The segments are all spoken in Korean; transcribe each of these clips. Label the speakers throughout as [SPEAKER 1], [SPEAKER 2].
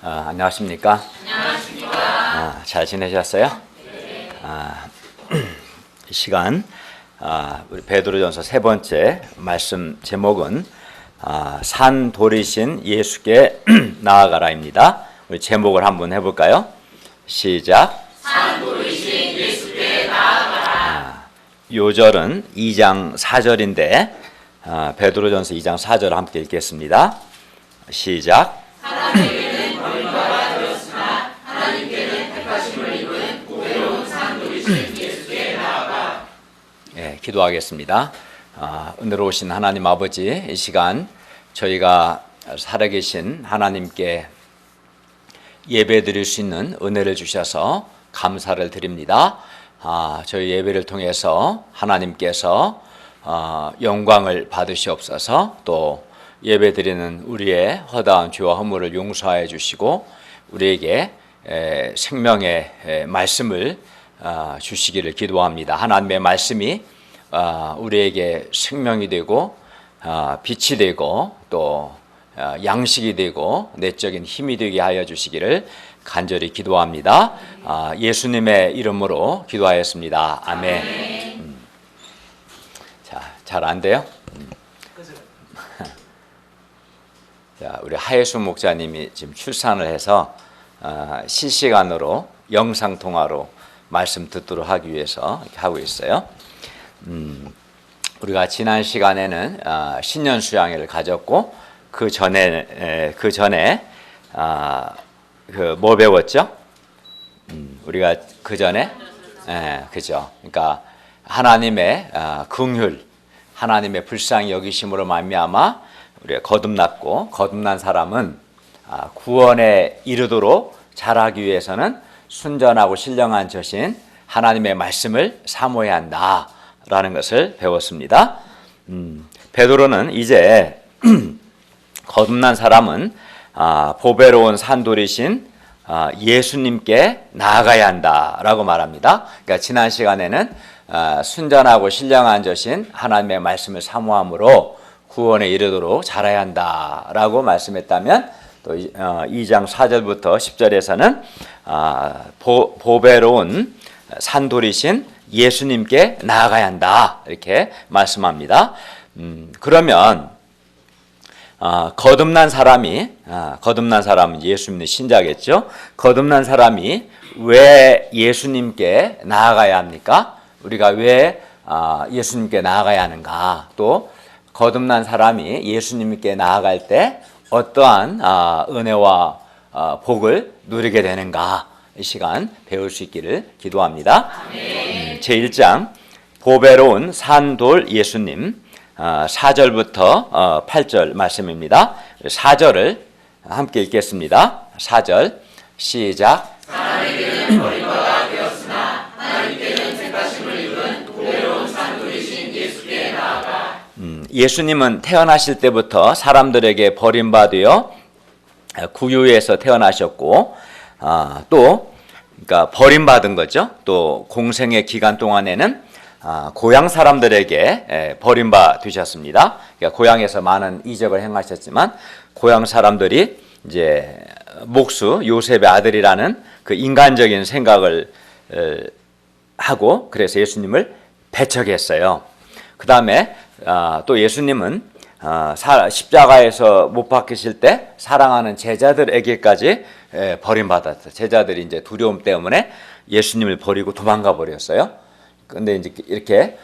[SPEAKER 1] 안녕하십니까? 잘 지내셨어요?
[SPEAKER 2] 네.
[SPEAKER 1] 이 시간 우리 베드로전서 세 번째 말씀 제목은 산 돌이신 예수께 나아가라입니다. 우리 제목을 한번 해볼까요? 시작.
[SPEAKER 2] 산 돌이신 예수께 나아가라.
[SPEAKER 1] 요절은 2장 4절인데 베드로전서 2장 4절 함께 읽겠습니다. 시작.
[SPEAKER 2] 하나님께는 버림받아 되었으나 하나님께는 택하심을 입은 보배로운 산 돌이신 예수께 나아가.
[SPEAKER 1] 기도하겠습니다. 은혜로 오신 하나님 아버지, 이 시간 저희가 살아계신 하나님께 예배드릴 수 있는 은혜를 주셔서 감사를 드립니다. 저희 예배를 통해서 하나님께서 영광을 받으시옵소서. 또 예배드리는 우리의 허다한 죄와 허물을 용서하여 주시고 우리에게 생명의 말씀을 주시기를 기도합니다. 하나님의 말씀이 우리에게 생명이 되고 빛이 되고 또 양식이 되고 내적인 힘이 되게 하여 주시기를 간절히 기도합니다. 예수님의 이름으로 기도하였습니다. 아멘. 잘 안 돼요? 자, 우리 하예수 목사님이 지금 출산을 해서 실시간으로 영상통화로 말씀 듣도록 하기 위해서 이렇게 하고 있어요. 우리가 지난 시간에는 신년 수양회를 가졌고 그 전에 뭐 배웠죠? 우리가 그 전에 그죠? 그러니까 하나님의 긍휼, 하나님의 불쌍히 여기심으로 말미암아 우리가 거듭난 사람은 구원에 이르도록 자라기 위해서는 순전하고 신령한 저신 하나님의 말씀을 사모해야 한다라는 것을 배웠습니다. 베드로는 이제 거듭난 사람은 보배로운 산돌이신 예수님께 나아가야 한다라고 말합니다. 그러니까 지난 시간에는 순전하고 신령한 저신 하나님의 말씀을 사모함으로 구원에 이르도록 자라야 한다라고 말씀했다면 또 2장 4절부터 10절에서는 보배로운 산돌이신 예수님께 나아가야 한다 이렇게 말씀합니다. 그러면 거듭난 사람은 예수 믿는 신자겠죠. 거듭난 사람이 왜 예수님께 나아가야 합니까? 우리가 왜 예수님께 나아가야 하는가? 또 거듭난 사람이 예수님께 나아갈 때 어떠한 은혜와 복을 누리게 되는가? 이 시간 배울 수 있기를 기도합니다. 제1장 보배로운 산돌 예수님 4절부터 8절 말씀입니다. 4절을 함께 읽겠습니다. 4절 시작.
[SPEAKER 2] 사람에게는 버림받아 되었으나 하나님께는 택하심을 입은 보배로운 산 돌이신 예수께 나아가.
[SPEAKER 1] 예수님은 태어나실 때부터 사람들에게 버림받아 구유에서 태어나셨고 또 그러니까 버림받은 거죠. 또 공생의 기간 동안에는 고향 사람들에게 버림받으셨습니다. 그러니까 고향에서 많은 이적을 행하셨지만 고향 사람들이 이제 목수 요셉의 아들이라는 그 인간적인 생각을 하고 그래서 예수님을 배척했어요. 그 다음에 또 예수님은 십자가에서 못 박히실 때 사랑하는 제자들에게까지 버림받았어요. 제자들이 이제 두려움 때문에 예수님을 버리고 도망가 버렸어요. 근데 이제 이렇게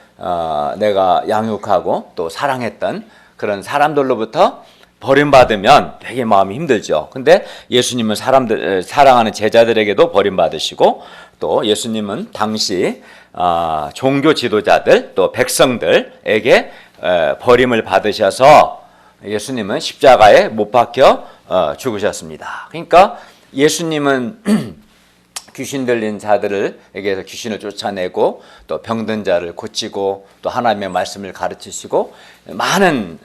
[SPEAKER 1] 내가 양육하고 또 사랑했던 그런 사람들로부터 버림받으면 되게 마음이 힘들죠. 근데 예수님은 사랑하는 제자들에게도 버림받으시고 또 예수님은 당시 종교 지도자들 또 백성들에게 버림을 받으셔서 예수님은 십자가에 못 박혀 죽으셨습니다. 그러니까 예수님은 귀신 들린 자들에게서 귀신을 쫓아내고 또 병든 자를 고치고 또 하나님의 말씀을 가르치시고 많은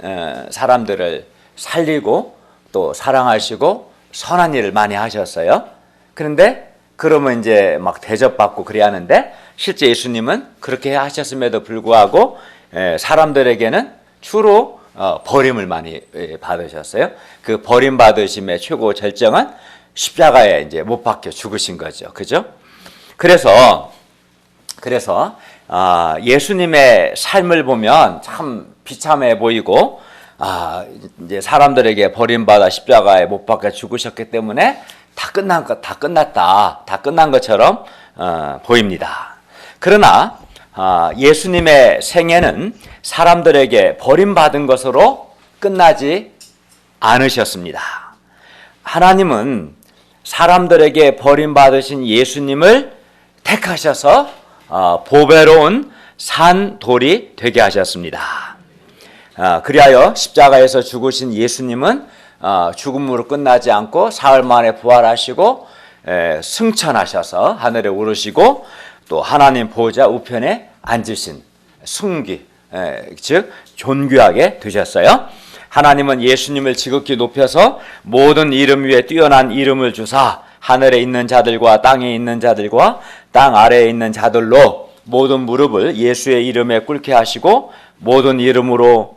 [SPEAKER 1] 사람들을 살리고 또 사랑하시고 선한 일을 많이 하셨어요. 그런데 그러면 이제 막 대접받고 그래야 하는데 실제 예수님은 그렇게 하셨음에도 불구하고 사람들에게는 주로 버림을 많이 받으셨어요. 그 버림받으심의 최고 절정은 십자가에 이제 못 박혀 죽으신 거죠. 그죠? 그래서 예수님의 삶을 보면 참 비참해 보이고, 이제 사람들에게 버림받아 십자가에 못 박혀 죽으셨기 때문에 다 끝난 것처럼 보입니다. 그러나 예수님의 생애는 사람들에게 버림받은 것으로 끝나지 않으셨습니다. 하나님은 사람들에게 버림받으신 예수님을 택하셔서 보배로운 산돌이 되게 하셨습니다. 그리하여 십자가에서 죽으신 예수님은 죽음으로 끝나지 않고 사흘 만에 부활하시고 승천하셔서 하늘에 오르시고 또 하나님 보좌 우편에 앉으신 승귀, 즉 존귀하게 되셨어요. 하나님은 예수님을 지극히 높여서 모든 이름 위에 뛰어난 이름을 주사 하늘에 있는 자들과 땅에 있는 자들과 땅 아래에 있는 자들로 모든 무릎을 예수의 이름에 꿇게 하시고 모든 입으로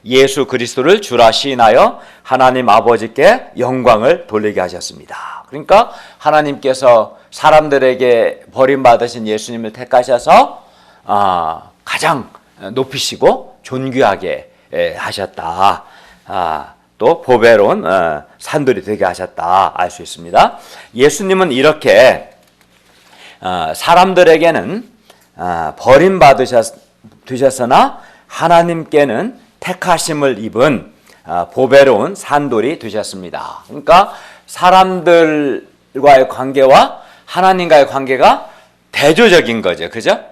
[SPEAKER 1] 예수 그리스도를 주라 시인하여 하나님 아버지께 영광을 돌리게 하셨습니다. 그러니까 하나님께서 사람들에게 버림받으신 예수님을 택하셔서 가장 높이시고 존귀하게 하셨다. 또 보배로운 산돌이 되게 하셨다 알 수 있습니다. 예수님은 이렇게 사람들에게는 버림받으셨으나 하나님께는 택하심을 입은 보배로운 산돌이 되셨습니다. 그러니까 사람들과의 관계와 하나님과의 관계가 대조적인 거죠. 그죠?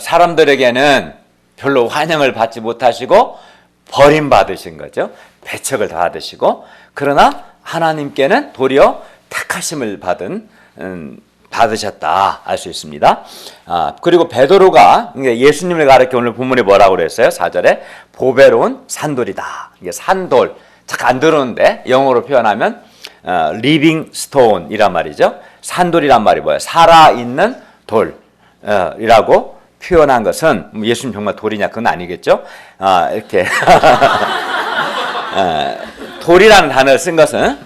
[SPEAKER 1] 사람들에게는 별로 환영을 받지 못하시고 버림받으신 거죠. 배척을 받으시고, 그러나 하나님께는 도리어 택하심을 받으셨다 알 수 있습니다. 그리고 베드로가 예수님을 가리켜 오늘 본문이 뭐라고 그랬어요? 4절에 보배로운 산돌이다. 이게 산돌 잘 안 들었는데 영어로 표현하면 living stone이란 말이죠. 산돌이란 말이 뭐예요? 살아있는 돌이라고 표현한 것은 예수님 정말 돌이냐? 그건 아니겠죠. 이렇게 돌이라는 단어를 쓴 것은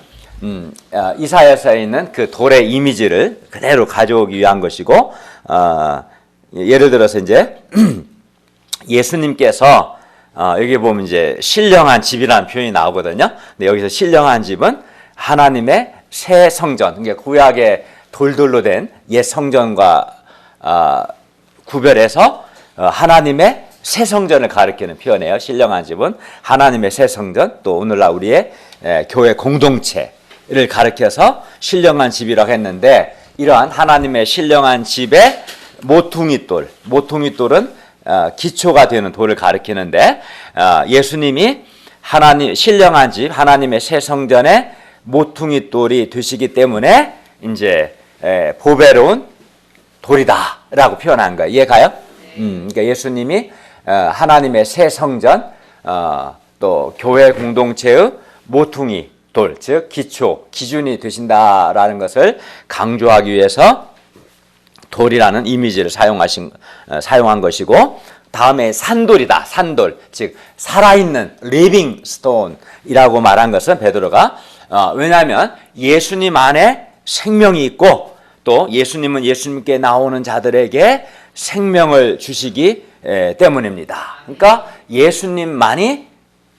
[SPEAKER 1] 이사야서에 있는 그 돌의 이미지를 그대로 가져오기 위한 것이고, 예를 들어서 이제 예수님께서 여기 보면 이제 신령한 집이라는 표현이 나오거든요. 근데 여기서 신령한 집은 하나님의 새 성전, 그러니까 구약의 돌들로 된 옛 성전과 구별해서 하나님의 새 성전을 가리키는 표현이에요. 신령한 집은 하나님의 새 성전, 또 오늘날 우리의 교회 공동체를 가리켜서 신령한 집이라고 했는데, 이러한 하나님의 신령한 집의 모퉁이돌은 기초가 되는 돌을 가리키는데, 예수님이 신령한 집, 하나님의 새 성전의 모퉁이돌이 되시기 때문에 이제 보배로운 돌이다라고 표현한 거예요. 이해가요? 그러니까 예수님이 하나님의 새 성전, 또 교회 공동체의 모퉁이 돌, 즉 기준이 되신다라는 것을 강조하기 위해서 돌이라는 이미지를 사용한 것이고, 다음에 산돌이다. 산돌, 즉 살아있는 living stone이라고 말한 것은 베드로가 왜냐하면 예수님 안에 생명이 있고, 또 예수님은 예수님께 나오는 자들에게 생명을 주시기 때문입니다. 그러니까 예수님만이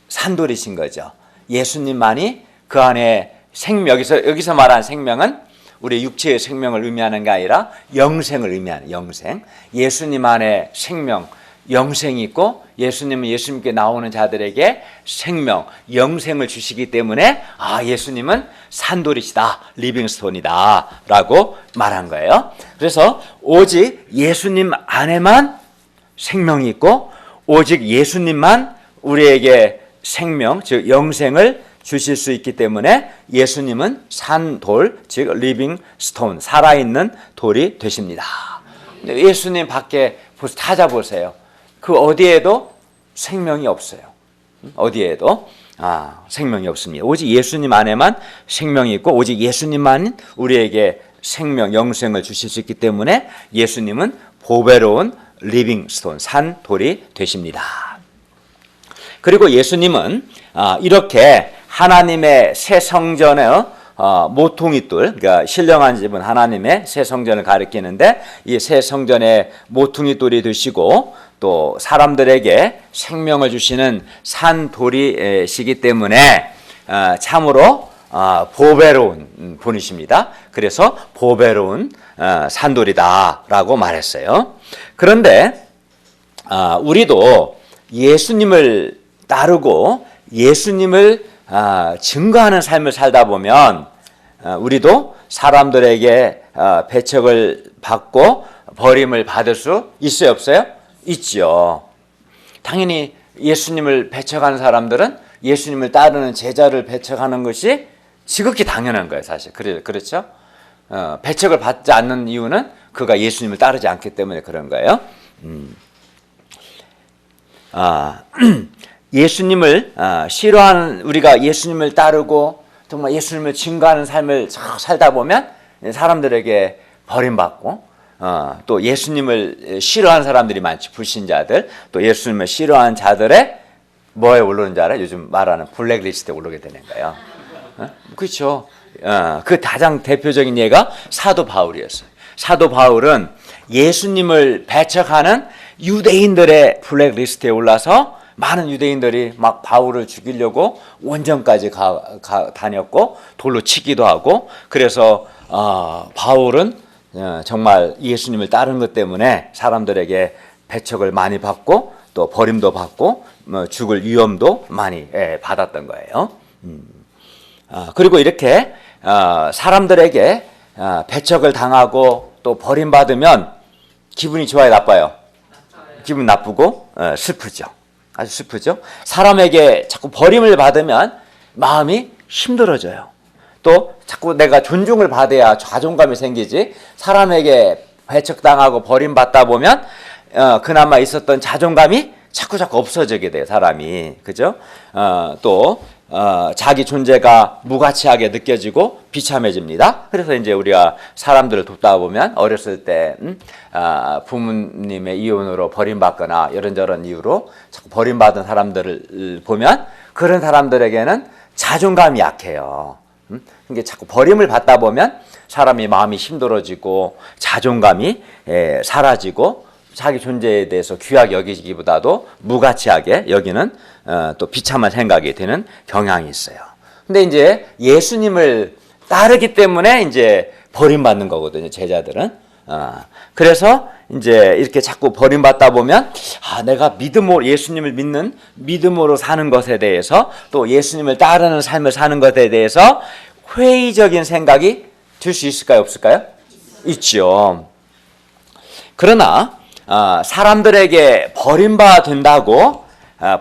[SPEAKER 1] 산돌이신 거죠. 예수님만이 그 안에 여기서 말하는 생명은 우리 육체의 생명을 의미하는 게 아니라 영생을 의미하는 영생. 예수님 안에 생명, 영생이 있고, 예수님은 예수님께 나오는 자들에게 생명, 영생을 주시기 때문에 예수님은 산돌이시다, 리빙스톤이다 라고 말한 거예요. 그래서 오직 예수님 안에만 생명이 있고, 오직 예수님만 우리에게 생명, 즉 영생을 주실 수 있기 때문에 예수님은 산돌, 즉 리빙스톤, 살아있는 돌이 되십니다. 예수님 밖에 찾아보세요. 그 어디에도 생명이 없어요. 어디에도 생명이 없습니다. 오직 예수님 안에만 생명이 있고, 오직 예수님만 우리에게 생명, 영생을 주실 수 있기 때문에 예수님은 보배로운 리빙스톤, 산돌이 되십니다. 그리고 예수님은 이렇게 하나님의 새 성전의 모퉁이돌, 그러니까 신령한 집은 하나님의 새 성전을 가리키는데 이 새 성전의 모퉁이돌이 되시고 또 사람들에게 생명을 주시는 산돌이시기 때문에 참으로 보배로운 분이십니다. 그래서 보배로운 산돌이다라고 말했어요. 그런데 우리도 예수님을 따르고 예수님을 증거하는 삶을 살다 보면 우리도 사람들에게 배척을 받고 버림을 받을 수 있어요, 없어요? 있죠. 당연히 예수님을 배척하는 사람들은 예수님을 따르는 제자를 배척하는 것이 지극히 당연한 거예요, 사실. 그렇죠? 배척을 받지 않는 이유는 그가 예수님을 따르지 않기 때문에 그런 거예요. 예수님을 싫어하는 우리가 예수님을 따르고 정말 예수님을 증거하는 삶을 살다 보면 사람들에게 버림받고 또 예수님을 싫어하는 사람들이 많지. 불신자들 또 예수님을 싫어하는 자들의 뭐에 오르는 줄 알아요? 요즘 말하는 블랙리스트에 오르게 되는 거예요. 그렇죠. 그 가장 대표적인 예가 사도 바울이었어요. 사도 바울은 예수님을 배척하는 유대인들의 블랙리스트에 올라서 많은 유대인들이 막 바울을 죽이려고 원정까지 다녔고 돌로 치기도 하고 그래서 바울은 정말 예수님을 따른 것 때문에 사람들에게 배척을 많이 받고 또 버림도 받고 죽을 위험도 많이 받았던 거예요. 그리고 이렇게 사람들에게 배척을 당하고 또 버림받으면 기분이 좋아요, 나빠요? 기분 나쁘고 슬프죠. 아주 슬프죠. 사람에게 자꾸 버림을 받으면 마음이 힘들어져요. 또 자꾸 내가 존중을 받아야 자존감이 생기지. 사람에게 배척당하고 버림받다 보면 그나마 있었던 자존감이 자꾸 없어지게 돼요, 사람이. 그죠? 또 자기 존재가 무가치하게 느껴지고 비참해집니다. 그래서 이제 우리가 사람들을 돕다 보면 어렸을 때 부모님의 이혼으로 버림받거나 이런저런 이유로 자꾸 버림받은 사람들을 보면 그런 사람들에게는 자존감이 약해요. 그러니까 자꾸 버림을 받다 보면 사람이 마음이 힘들어지고 자존감이 사라지고 자기 존재에 대해서 귀하게 여기기보다도 무가치하게 여기는 또 비참한 생각이 드는 경향이 있어요. 근데 이제 예수님을 따르기 때문에 이제 버림받는 거거든요, 제자들은. 그래서 이제 이렇게 자꾸 버림받다 보면 내가 믿음으로 예수님을 믿는 믿음으로 사는 것에 대해서 또 예수님을 따르는 삶을 사는 것에 대해서 회의적인 생각이 들 수 있을까요, 없을까요? 있죠. 그러나 사람들에게 버림받는다고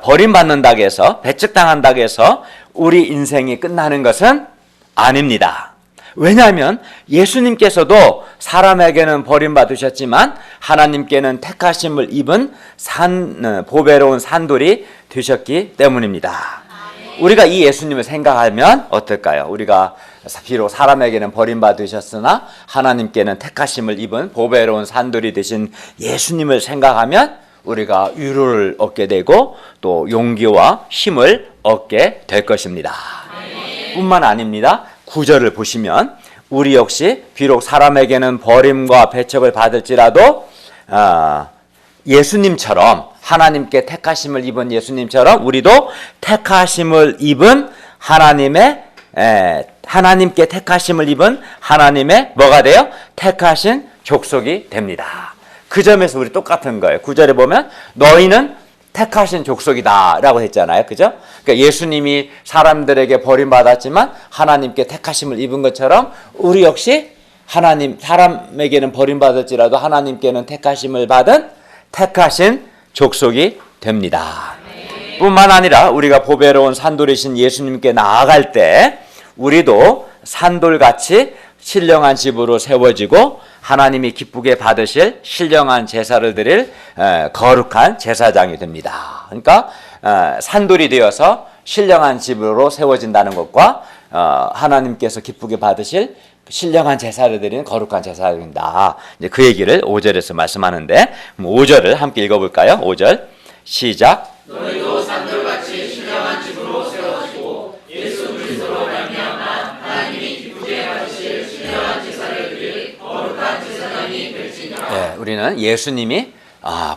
[SPEAKER 1] 버림받는다고 해서 배척당한다고 해서 우리 인생이 끝나는 것은 아닙니다. 왜냐하면 예수님께서도 사람에게는 버림받으셨지만 하나님께는 택하심을 입은 보배로운 산돌이 되셨기 때문입니다. 우리가 이 예수님을 생각하면 어떨까요? 우리가 비록 사람에게는 버림받으셨으나 하나님께는 택하심을 입은 보배로운 산돌이 되신 예수님을 생각하면 우리가 위로를 얻게 되고 또 용기와 힘을 얻게 될 것입니다. 뿐만 아닙니다. 9절을 보시면 우리 역시 비록 사람에게는 버림과 배척을 받을지라도 예수님처럼 하나님께 택하심을 입은 예수님처럼 우리도 택하심을 입은 하나님께 택하심을 입은 하나님의 뭐가 돼요? 택하신 족속이 됩니다. 그 점에서 우리 똑같은 거예요. 9절에 보면 너희는 택하신 족속이다 라고 했잖아요. 그죠? 그러니까 예수님이 사람들에게 버림받았지만 하나님께 택하심을 입은 것처럼 우리 역시 사람에게는 버림받을지라도 하나님께는 택하심을 받은 택하신 족속이 됩니다. 뿐만 아니라 우리가 보배로운 산돌이신 예수님께 나아갈 때 우리도 산돌같이 신령한 집으로 세워지고 하나님이 기쁘게 받으실 신령한 제사를 드릴 거룩한 제사장이 됩니다. 그러니까 산돌이 되어서 신령한 집으로 세워진다는 것과 하나님께서 기쁘게 받으실 신령한 제사를 드리는 거룩한 제사장이다. 이제 그 얘기를 5절에서 말씀하는데 5절을 함께 읽어볼까요? 5절 시작.
[SPEAKER 2] 너희도 산돌같이 신령한 집으로 세워지고 예수 그리스도로 말미암아 하나님이
[SPEAKER 1] 우리는 예수님이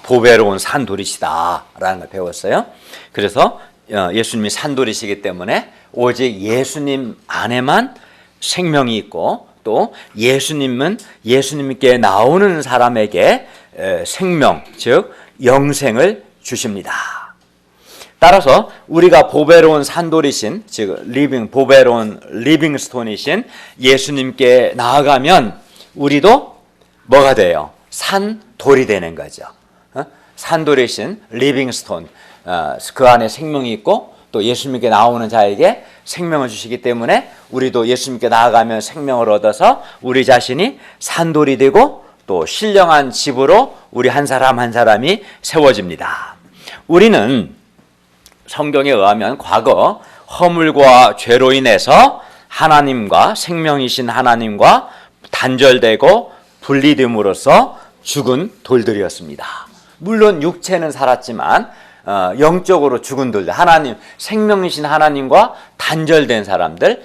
[SPEAKER 1] 보배로운 산돌이시다라는 걸 배웠어요. 그래서 예수님이 산돌이시기 때문에 오직 예수님 안에만 생명이 있고 또 예수님께 나오는 사람에게 생명, 즉 영생을 주십니다. 따라서 우리가 보배로운 산돌이신, 즉 보배로운 리빙스톤이신 예수님께 나아가면 우리도 뭐가 돼요? 산돌이 되는 거죠. 산돌이신 리빙스톤, 그 안에 생명이 있고 또 예수님께 나오는 자에게 생명을 주시기 때문에 우리도 예수님께 나아가면 생명을 얻어서 우리 자신이 산돌이 되고 또 신령한 집으로 우리 한 사람 한 사람이 세워집니다. 우리는 성경에 의하면 과거 허물과 죄로 인해서 하나님과 생명이신 하나님과 단절되고 분리됨으로써 죽은 돌들이었습니다. 물론 육체는 살았지만 영적으로 죽은 돌들, 하나님, 생명이신 하나님과 단절된 사람들,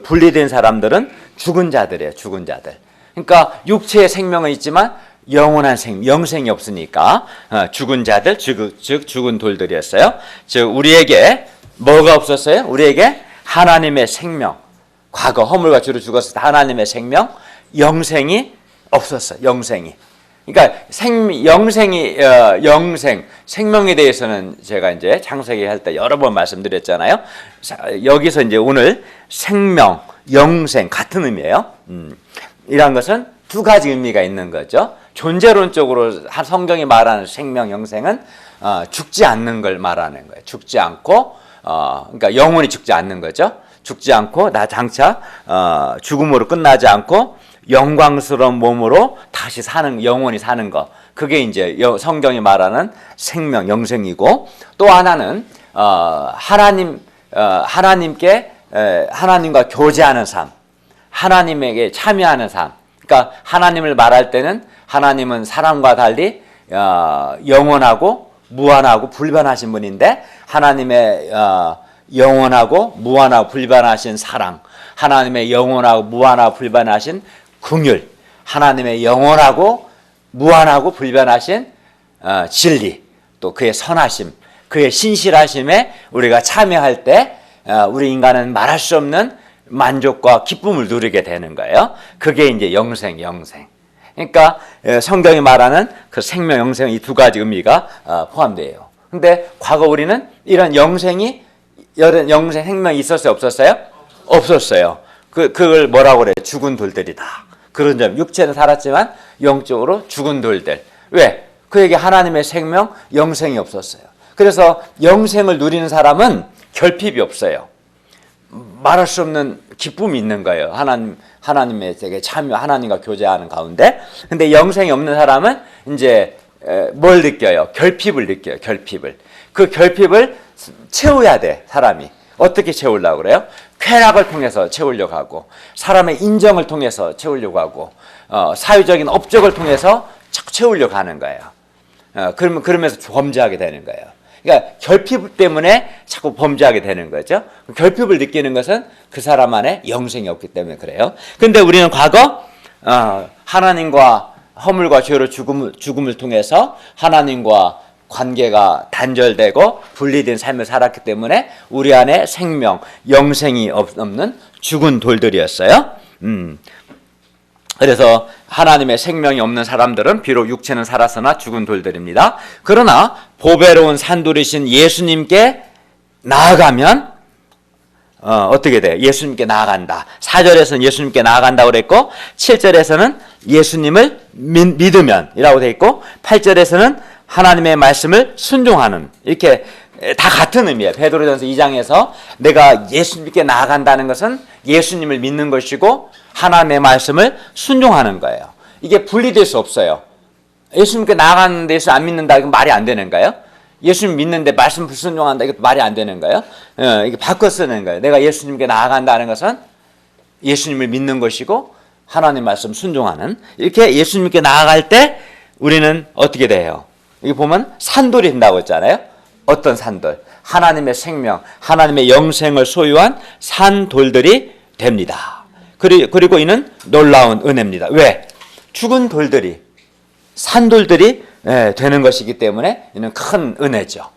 [SPEAKER 1] 분리된 사람들은 죽은 자들이에요. 죽은 자들. 그러니까 육체의 생명은 있지만 영원한 영생이 없으니까 죽은 자들, 즉 죽은 돌들이었어요. 즉 우리에게 뭐가 없었어요? 우리에게 하나님의 생명, 과거 허물과 죄로 죽었을 때 하나님의 생명, 영생이 없었어요. 영생이. 그러니까 생명에 대해서는 제가 이제 창세기 할 때 여러 번 말씀드렸잖아요. 여기서 이제 오늘 생명, 영생 같은 의미예요. 이런 것은 두 가지 의미가 있는 거죠. 존재론적으로 성경이 말하는 생명, 영생은 죽지 않는 걸 말하는 거예요. 죽지 않고, 그러니까 영원히 죽지 않는 거죠. 죽지 않고 장차 죽음으로 끝나지 않고 영광스러운 몸으로 다시 영원히 사는 것. 그게 이제 성경이 말하는 생명, 영생이고, 또 하나는 하나님과 교제하는 삶, 하나님에게 참여하는 삶. 그러니까 하나님을 말할 때는 하나님은 사람과 달리 영원하고 무한하고 불변하신 분인데 하나님의 영원하고 무한하고 불변하신 사랑, 하나님의 영원하고 무한하고 불변하신 긍휼, 하나님의 영원하고 무한하고 불변하신 진리, 또 그의 선하심, 그의 신실하심에 우리가 참여할 때 우리 인간은 말할 수 없는 만족과 기쁨을 누리게 되는 거예요. 그게 이제 영생. 그러니까 성경이 말하는 그 생명, 영생 이 두 가지 의미가 포함돼요. 근데 과거 우리는 이런 영생 생명이 있었어요, 없었어요? 없었어요. 그걸 뭐라고 그래요? 죽은 돌들이다. 그런 점, 육체는 살았지만 영적으로 죽은 돌들. 왜? 그에게 하나님의 생명, 영생이 없었어요. 그래서 영생을 누리는 사람은 결핍이 없어요. 말할 수 없는 기쁨이 있는 거예요. 하나님의 되게 참여, 하나님과 교제하는 가운데. 근데 영생이 없는 사람은 이제 뭘 느껴요? 결핍을 느껴요. 결핍을. 그 결핍을 채워야 돼, 사람이. 어떻게 채우려고 그래요? 쾌락을 통해서 채우려고 하고, 사람의 인정을 통해서 채우려고 하고, 사회적인 업적을 통해서 자꾸 채우려고 하는 거예요. 그러면서 범죄하게 되는 거예요. 그러니까 결핍 때문에 자꾸 범죄하게 되는 거죠. 결핍을 느끼는 것은 그 사람 안에 영생이 없기 때문에 그래요. 그런데 우리는 과거 하나님과 허물과 죄로 죽음을 통해서 하나님과 관계가 단절되고 분리된 삶을 살았기 때문에 우리 안에 생명, 영생이 없는 죽은 돌들이었어요. 그래서 하나님의 생명이 없는 사람들은 비록 육체는 살았으나 죽은 돌들입니다. 그러나 보배로운 산돌이신 예수님께 나아가면 어떻게 돼요? 예수님께 나아간다. 4절에서는 예수님께 나아간다고 그랬고 7절에서는 예수님을 믿으면 이라고 되어 있고 8절에서는 하나님의 말씀을 순종하는, 이렇게 다 같은 의미예요. 베드로전서 2장에서 내가 예수님께 나아간다는 것은 예수님을 믿는 것이고 하나님의 말씀을 순종하는 거예요. 이게 분리될 수 없어요. 예수님께 나아가는데 예수 안 믿는다, 이건 말이 안 되는 거예요. 예수님 믿는데 말씀 불순종한다, 이것도 말이 안 되는 거예요. 이게 바꿔 쓰는 거예요. 내가 예수님께 나아간다는 것은 예수님을 믿는 것이고 하나님 말씀 순종하는, 이렇게 예수님께 나아갈 때 우리는 어떻게 돼요? 여기 보면 산돌이 된다고 했잖아요. 어떤 산돌? 하나님의 생명, 하나님의 영생을 소유한 산돌들이 됩니다. 그리고 이는 놀라운 은혜입니다. 왜? 죽은 돌들이 산돌들이 되는 것이기 때문에 이는 큰 은혜죠.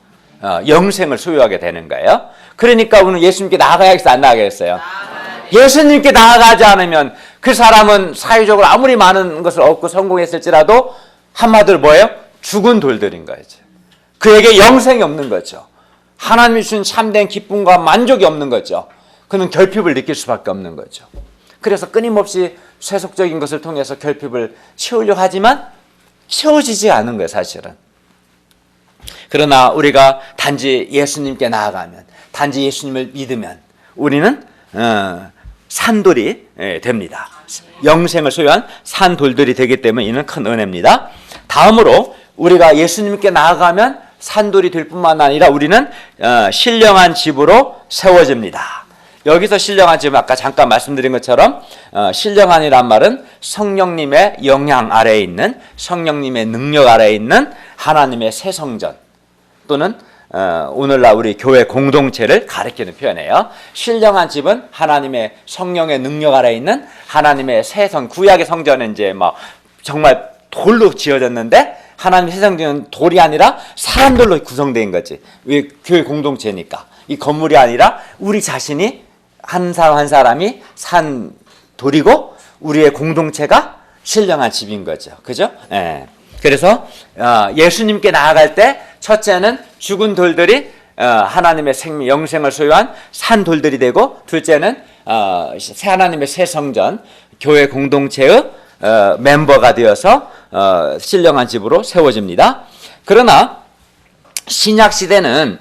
[SPEAKER 1] 영생을 소유하게 되는 거예요. 그러니까 우리는 예수님께 나아가야겠어요? 안 나아가겠어요? 예수님께 나아가지 않으면 그 사람은 사회적으로 아무리 많은 것을 얻고 성공했을지라도 한마디로 뭐예요? 죽은 돌들인 거죠. 그에게 영생이 없는 거죠. 하나님이 주신 참된 기쁨과 만족이 없는 거죠. 그는 결핍을 느낄 수밖에 없는 거죠. 그래서 끊임없이 세속적인 것을 통해서 결핍을 채우려고 하지만 채워지지 않은 거예요, 사실은. 그러나 우리가 단지 예수님께 나아가면, 단지 예수님을 믿으면 우리는 산돌이 됩니다. 영생을 소유한 산돌들이 되기 때문에 이는 큰 은혜입니다. 다음으로 우리가 예수님께 나아가면 산돌이 될 뿐만 아니라 우리는 신령한 집으로 세워집니다. 여기서 신령한 집은 아까 잠깐 말씀드린 것처럼 신령한이란 말은 성령님의 영향 아래에 있는, 성령님의 능력 아래에 있는 하나님의 새 성전, 또는 오늘날 우리 교회 공동체를 가리키는 표현이에요. 신령한 집은 하나님의 성령의 능력 아래에 있는 하나님의 새 성, 구약의 성전은 이제 막 정말 돌로 지어졌는데 하나님의 새 성전은 돌이 아니라 사람들로 구성된 거지. 왜? 교회 공동체니까. 이 건물이 아니라 우리 자신이 한 사람 한 사람이 산 돌이고 우리의 공동체가 신령한 집인 거죠. 그죠? 예. 그래서 예수님께 나아갈 때 첫째는 죽은 돌들이 하나님의 생명, 영생을 소유한 산 돌들이 되고, 둘째는 하나님의 새 성전, 교회 공동체의 멤버가 되어서 신령한 집으로 세워집니다. 그러나 신약 시대는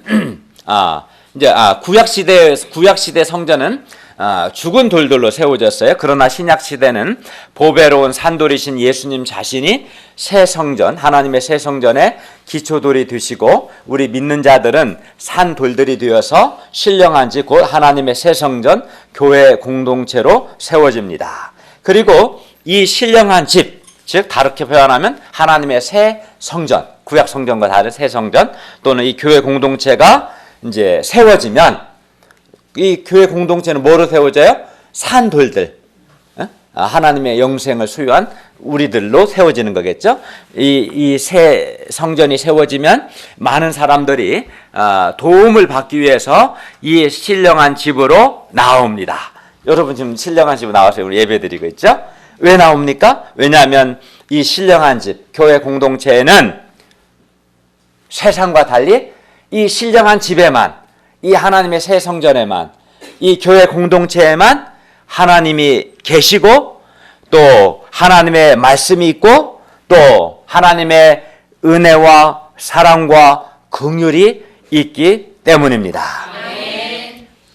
[SPEAKER 1] 구약 시대 성전은 죽은 돌들로 세워졌어요. 그러나 신약 시대는 보배로운 산돌이신 예수님 자신이 새 성전, 하나님의 새 성전의 기초돌이 되시고 우리 믿는 자들은 산돌들이 되어서 신령한 집, 곧 하나님의 새 성전, 교회 공동체로 세워집니다. 그리고 이 신령한 집, 즉 다르게 표현하면 하나님의 새 성전, 구약 성전과 다른 새 성전, 또는 이 교회 공동체가 이제 세워지면 이 교회 공동체는 뭐로 세워져요? 산돌들, 하나님의 영생을 소유한 우리들로 세워지는 거겠죠. 이 새 성전이 세워지면 많은 사람들이 도움을 받기 위해서 이 신령한 집으로 나옵니다. 여러분 지금 신령한 집으로 나와서 우리 예배드리고 있죠. 왜 나옵니까? 왜냐하면 이 신령한 집, 교회 공동체에는 세상과 달리 이 신령한 집에만, 이 하나님의 새 성전에만, 이 교회 공동체에만 하나님이 계시고 또 하나님의 말씀이 있고 또 하나님의 은혜와 사랑과 긍휼이 있기 때문입니다.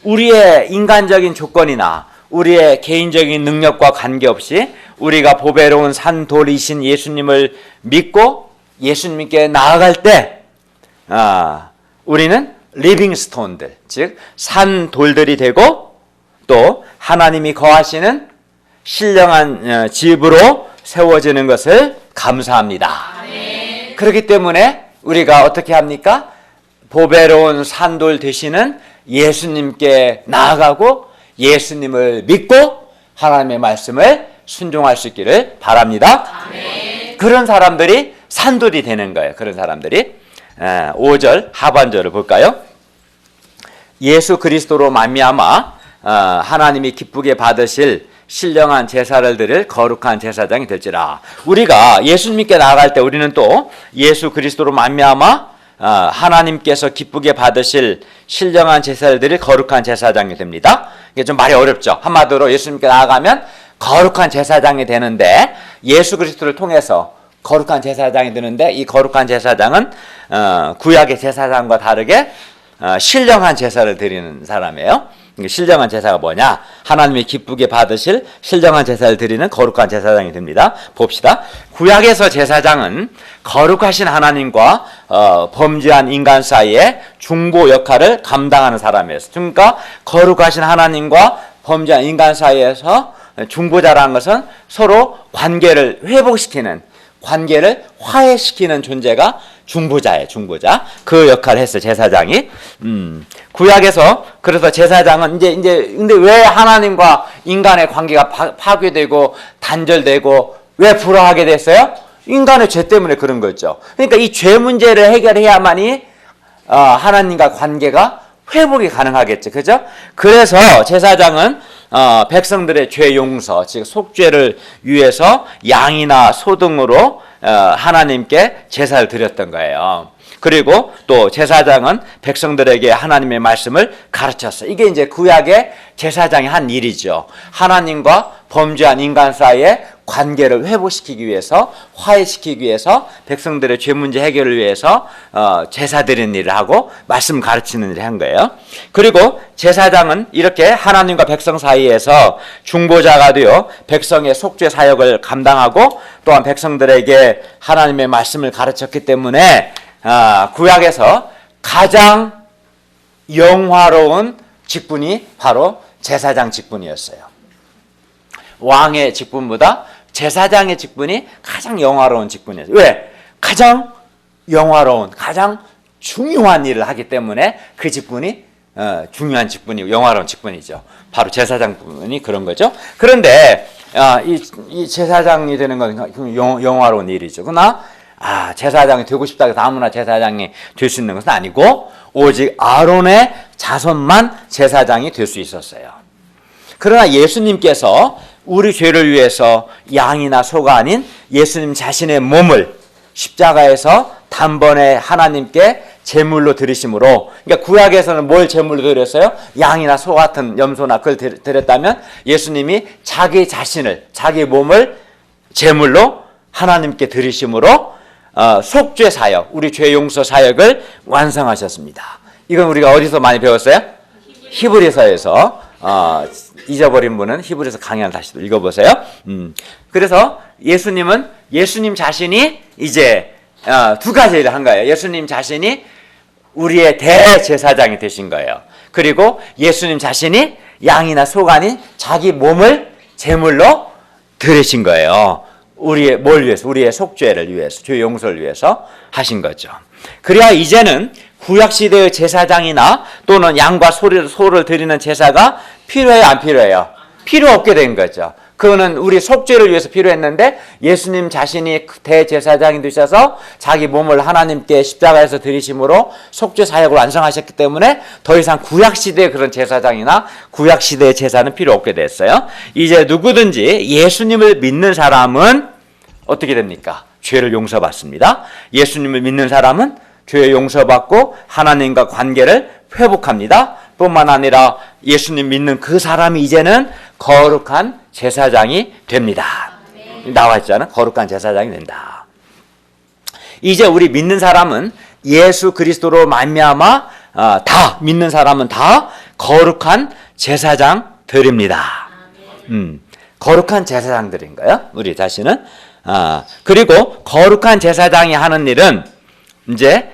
[SPEAKER 1] 우리의 인간적인 조건이나 우리의 개인적인 능력과 관계없이 우리가 보배로운 산돌이신 예수님을 믿고 예수님께 나아갈 때 우리는 리빙스톤들, 즉 산돌들이 되고 또 하나님이 거하시는 신령한 집으로 세워지는 것을 감사합니다. 그렇기 때문에 우리가 어떻게 합니까? 보배로운 산돌 되시는 예수님께 나아가고 예수님을 믿고 하나님의 말씀을 순종할 수 있기를 바랍니다. 그런 사람들이 산돌이 되는 거예요. 그런 사람들이. 5절 하반절을 볼까요? 예수 그리스도로 말미암아 하나님이 기쁘게 받으실 신령한 제사를 드릴 거룩한 제사장이 될지라. 우리가 예수님께 나아갈 때 우리는 또 예수 그리스도로 말미암아 하나님께서 기쁘게 받으실 신령한 제사를 드릴 거룩한 제사장이 됩니다. 이게 좀 말이 어렵죠. 한마디로 예수님께 나아가면 거룩한 제사장이 되는데 예수 그리스도를 통해서 거룩한 제사장이 되는데 이 거룩한 제사장은 구약의 제사장과 다르게 신령한 제사를 드리는 사람이에요. 신령한 제사가 뭐냐? 하나님이 기쁘게 받으실 신령한 제사를 드리는 거룩한 제사장이 됩니다. 봅시다. 구약에서 제사장은 거룩하신 하나님과 범죄한 인간 사이에 중보 역할을 감당하는 사람이었어요. 그러니까 거룩하신 하나님과 범죄한 인간 사이에서 중보자라는 것은 서로 관계를 회복시키는, 관계를 화해시키는 존재가 중보자예요. 중보자. 그 역할을 했어요. 제사장이. 구약에서 그래서 제사장은 이제 근데 왜 하나님과 인간의 관계가 파괴되고 단절되고 왜 불화하게 됐어요? 인간의 죄 때문에 그런 거죠. 그러니까 이 죄 문제를 해결해야만이 하나님과 관계가 회복이 가능하겠죠. 그죠? 그래서 제사장은 백성들의 죄 용서, 즉 속죄를 위해서 양이나 소 등으로 하나님께 제사를 드렸던 거예요. 그리고 또 제사장은 백성들에게 하나님의 말씀을 가르쳤어요. 이게 이제 구약의 제사장이 한 일이죠. 하나님과 범죄한 인간 사이의 관계를 회복시키기 위해서, 화해시키기 위해서, 백성들의 죄 문제 해결을 위해서 제사 드리는 일을 하고 말씀 가르치는 일을 한 거예요. 그리고 제사장은 이렇게 하나님과 백성 사이에서 중보자가 되어 백성의 속죄 사역을 감당하고 또한 백성들에게 하나님의 말씀을 가르쳤기 때문에 구약에서 가장 영화로운 직분이 바로 제사장 직분이었어요. 왕의 직분보다 제사장의 직분이 가장 영화로운 직분이었어요. 왜? 가장 영화로운, 가장 중요한 일을 하기 때문에 그 직분이 중요한 직분이고 영화로운 직분이죠. 바로 제사장분이 그런 거죠. 그런데 이 제사장이 되는 건 영화로운 일이죠. 그러나 제사장이 되고 싶다고 해서 아무나 제사장이 될 수 있는 것은 아니고 오직 아론의 자손만 제사장이 될 수 있었어요. 그러나 예수님께서 우리 죄를 위해서 양이나 소가 아닌 예수님 자신의 몸을 십자가에서 단번에 하나님께 제물로 드리심으로, 그러니까 구약에서는 뭘 제물로 드렸어요? 양이나 소 같은 염소나 그걸 드렸다면 예수님이 자기 자신을, 자기 몸을 제물로 하나님께 드리심으로 속죄 사역, 우리 죄 용서 사역을 완성하셨습니다. 이건 우리가 어디서 많이 배웠어요? 히브리서에서. 잊어버린 분은 히브리서 강의를 다시 읽어보세요. 그래서 예수님은 예수님 자신이 이제 두 가지 일을 한 거예요. 예수님 자신이 우리의 대제사장이 되신 거예요. 그리고 예수님 자신이 양이나 소가 아닌 자기 몸을 제물로 드리신 거예요. 우리의 뭘 위해서? 우리의 속죄를 위해서, 죄 용서를 위해서 하신 거죠. 그래야 이제는 구약시대의 제사장이나 또는 양과 소를 드리는 제사가 필요해요, 안 필요해요? 필요 없게 된 거죠. 그거는 우리 속죄를 위해서 필요했는데 예수님 자신이 대제사장이 되셔서 자기 몸을 하나님께 십자가에서 드리심으로 속죄 사역을 완성하셨기 때문에 더 이상 구약시대의 그런 제사장이나 구약시대의 제사는 필요 없게 됐어요. 이제 누구든지 예수님을 믿는 사람은 어떻게 됩니까? 죄를 용서받습니다. 예수님을 믿는 사람은 죄 용서받고 하나님과 관계를 회복합니다. 뿐만 아니라 예수님 믿는 그 사람이 이제는 거룩한 제사장이 됩니다. 나와 있잖아. 거룩한 제사장이 된다. 이제 우리 믿는 사람은 예수 그리스도로 말미암아 다 믿는 사람은 다 거룩한 제사장들입니다. 거룩한 제사장들인 거예요. 우리 자신은. 그리고 거룩한 제사장이 하는 일은 이제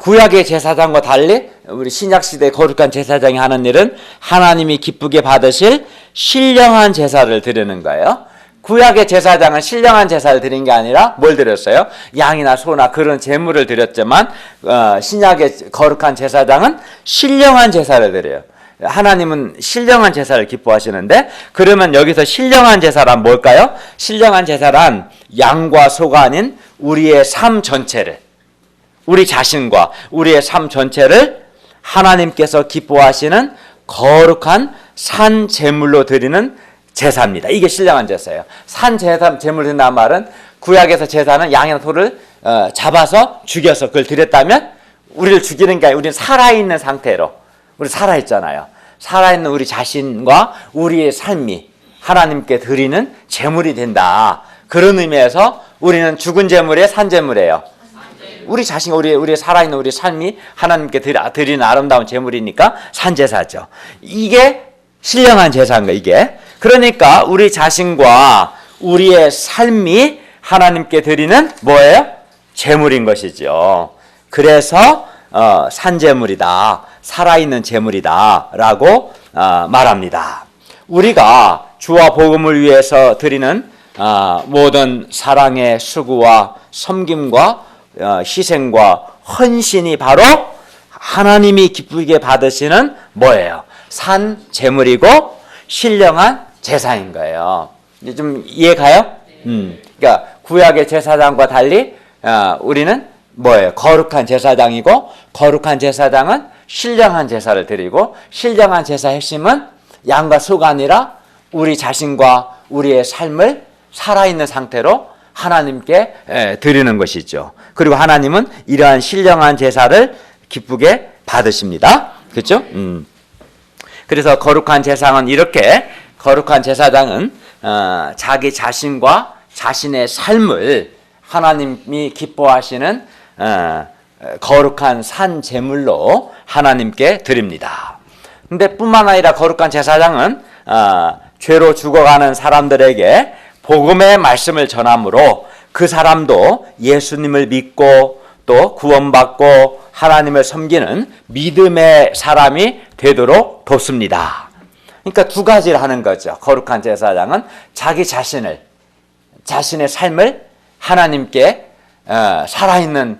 [SPEAKER 1] 구약의 제사장과 달리 우리 신약시대 거룩한 제사장이 하는 일은 하나님이 기쁘게 받으실 신령한 제사를 드리는 거예요. 구약의 제사장은 신령한 제사를 드린 게 아니라 뭘 드렸어요? 양이나 소나 그런 제물을 드렸지만 신약의 거룩한 제사장은 신령한 제사를 드려요. 하나님은 신령한 제사를 기뻐하시는데, 그러면 여기서 신령한 제사란 뭘까요? 신령한 제사란 양과 소가 아닌 우리의 삶 전체를, 우리 자신과 우리의 삶 전체를 하나님께서 기뻐하시는 거룩한 산 제물로 드리는 제사입니다. 이게 신령한 제사예요. 산 제사, 제물 드린다는 말은 구약에서 제사는 양이나 소를 잡아서 죽여서 그걸 드렸다면 우리를 죽이는 게 아니라 우리는 살아있는 상태로, 우리 살아있잖아요. 살아있는 우리 자신과 우리의 삶이 하나님께 드리는 제물이 된다. 그런 의미에서 우리는 죽은 제물에 산 제물이에요. 우리 자신, 우리 살아있는 우리 삶이 하나님께 드리는 아름다운 제물이니까 산제사죠. 이게 신령한 제사인 거예요, 이게. 그러니까 우리 자신과 우리의 삶이 하나님께 드리는 뭐예요? 제물인 것이죠. 그래서 산제물이다, 살아있는 제물이다 라고 말합니다. 우리가 주와 복음을 위해서 드리는 모든 사랑의 수고와 섬김과 희생과 헌신이 바로 하나님이 기쁘게 받으시는 뭐예요? 산 제물이고 신령한 제사인 거예요. 이제 좀 이해 가요? 그러니까 구약의 제사장과 달리 우리는 뭐예요? 거룩한 제사장이고, 거룩한 제사장은 신령한 제사를 드리고, 신령한 제사의 핵심은 양과 소가 아니라 우리 자신과 우리의 삶을 살아있는 상태로 하나님께 드리는 것이죠. 그리고 하나님은 이러한 신령한 제사를 기쁘게 받으십니다. 그렇죠? 그래서 거룩한 제사장은 이렇게, 거룩한 제사장은 자기 자신과 자신의 삶을 하나님이 기뻐하시는 거룩한 산 제물로 하나님께 드립니다. 근데 뿐만 아니라 거룩한 제사장은 죄로 죽어가는 사람들에게 복음의 말씀을 전함으로 그 사람도 예수님을 믿고 또 구원받고 하나님을 섬기는 믿음의 사람이 되도록 돕습니다. 그러니까 두 가지를 하는 거죠. 거룩한 제사장은 자기 자신을, 자신의 삶을 하나님께 살아있는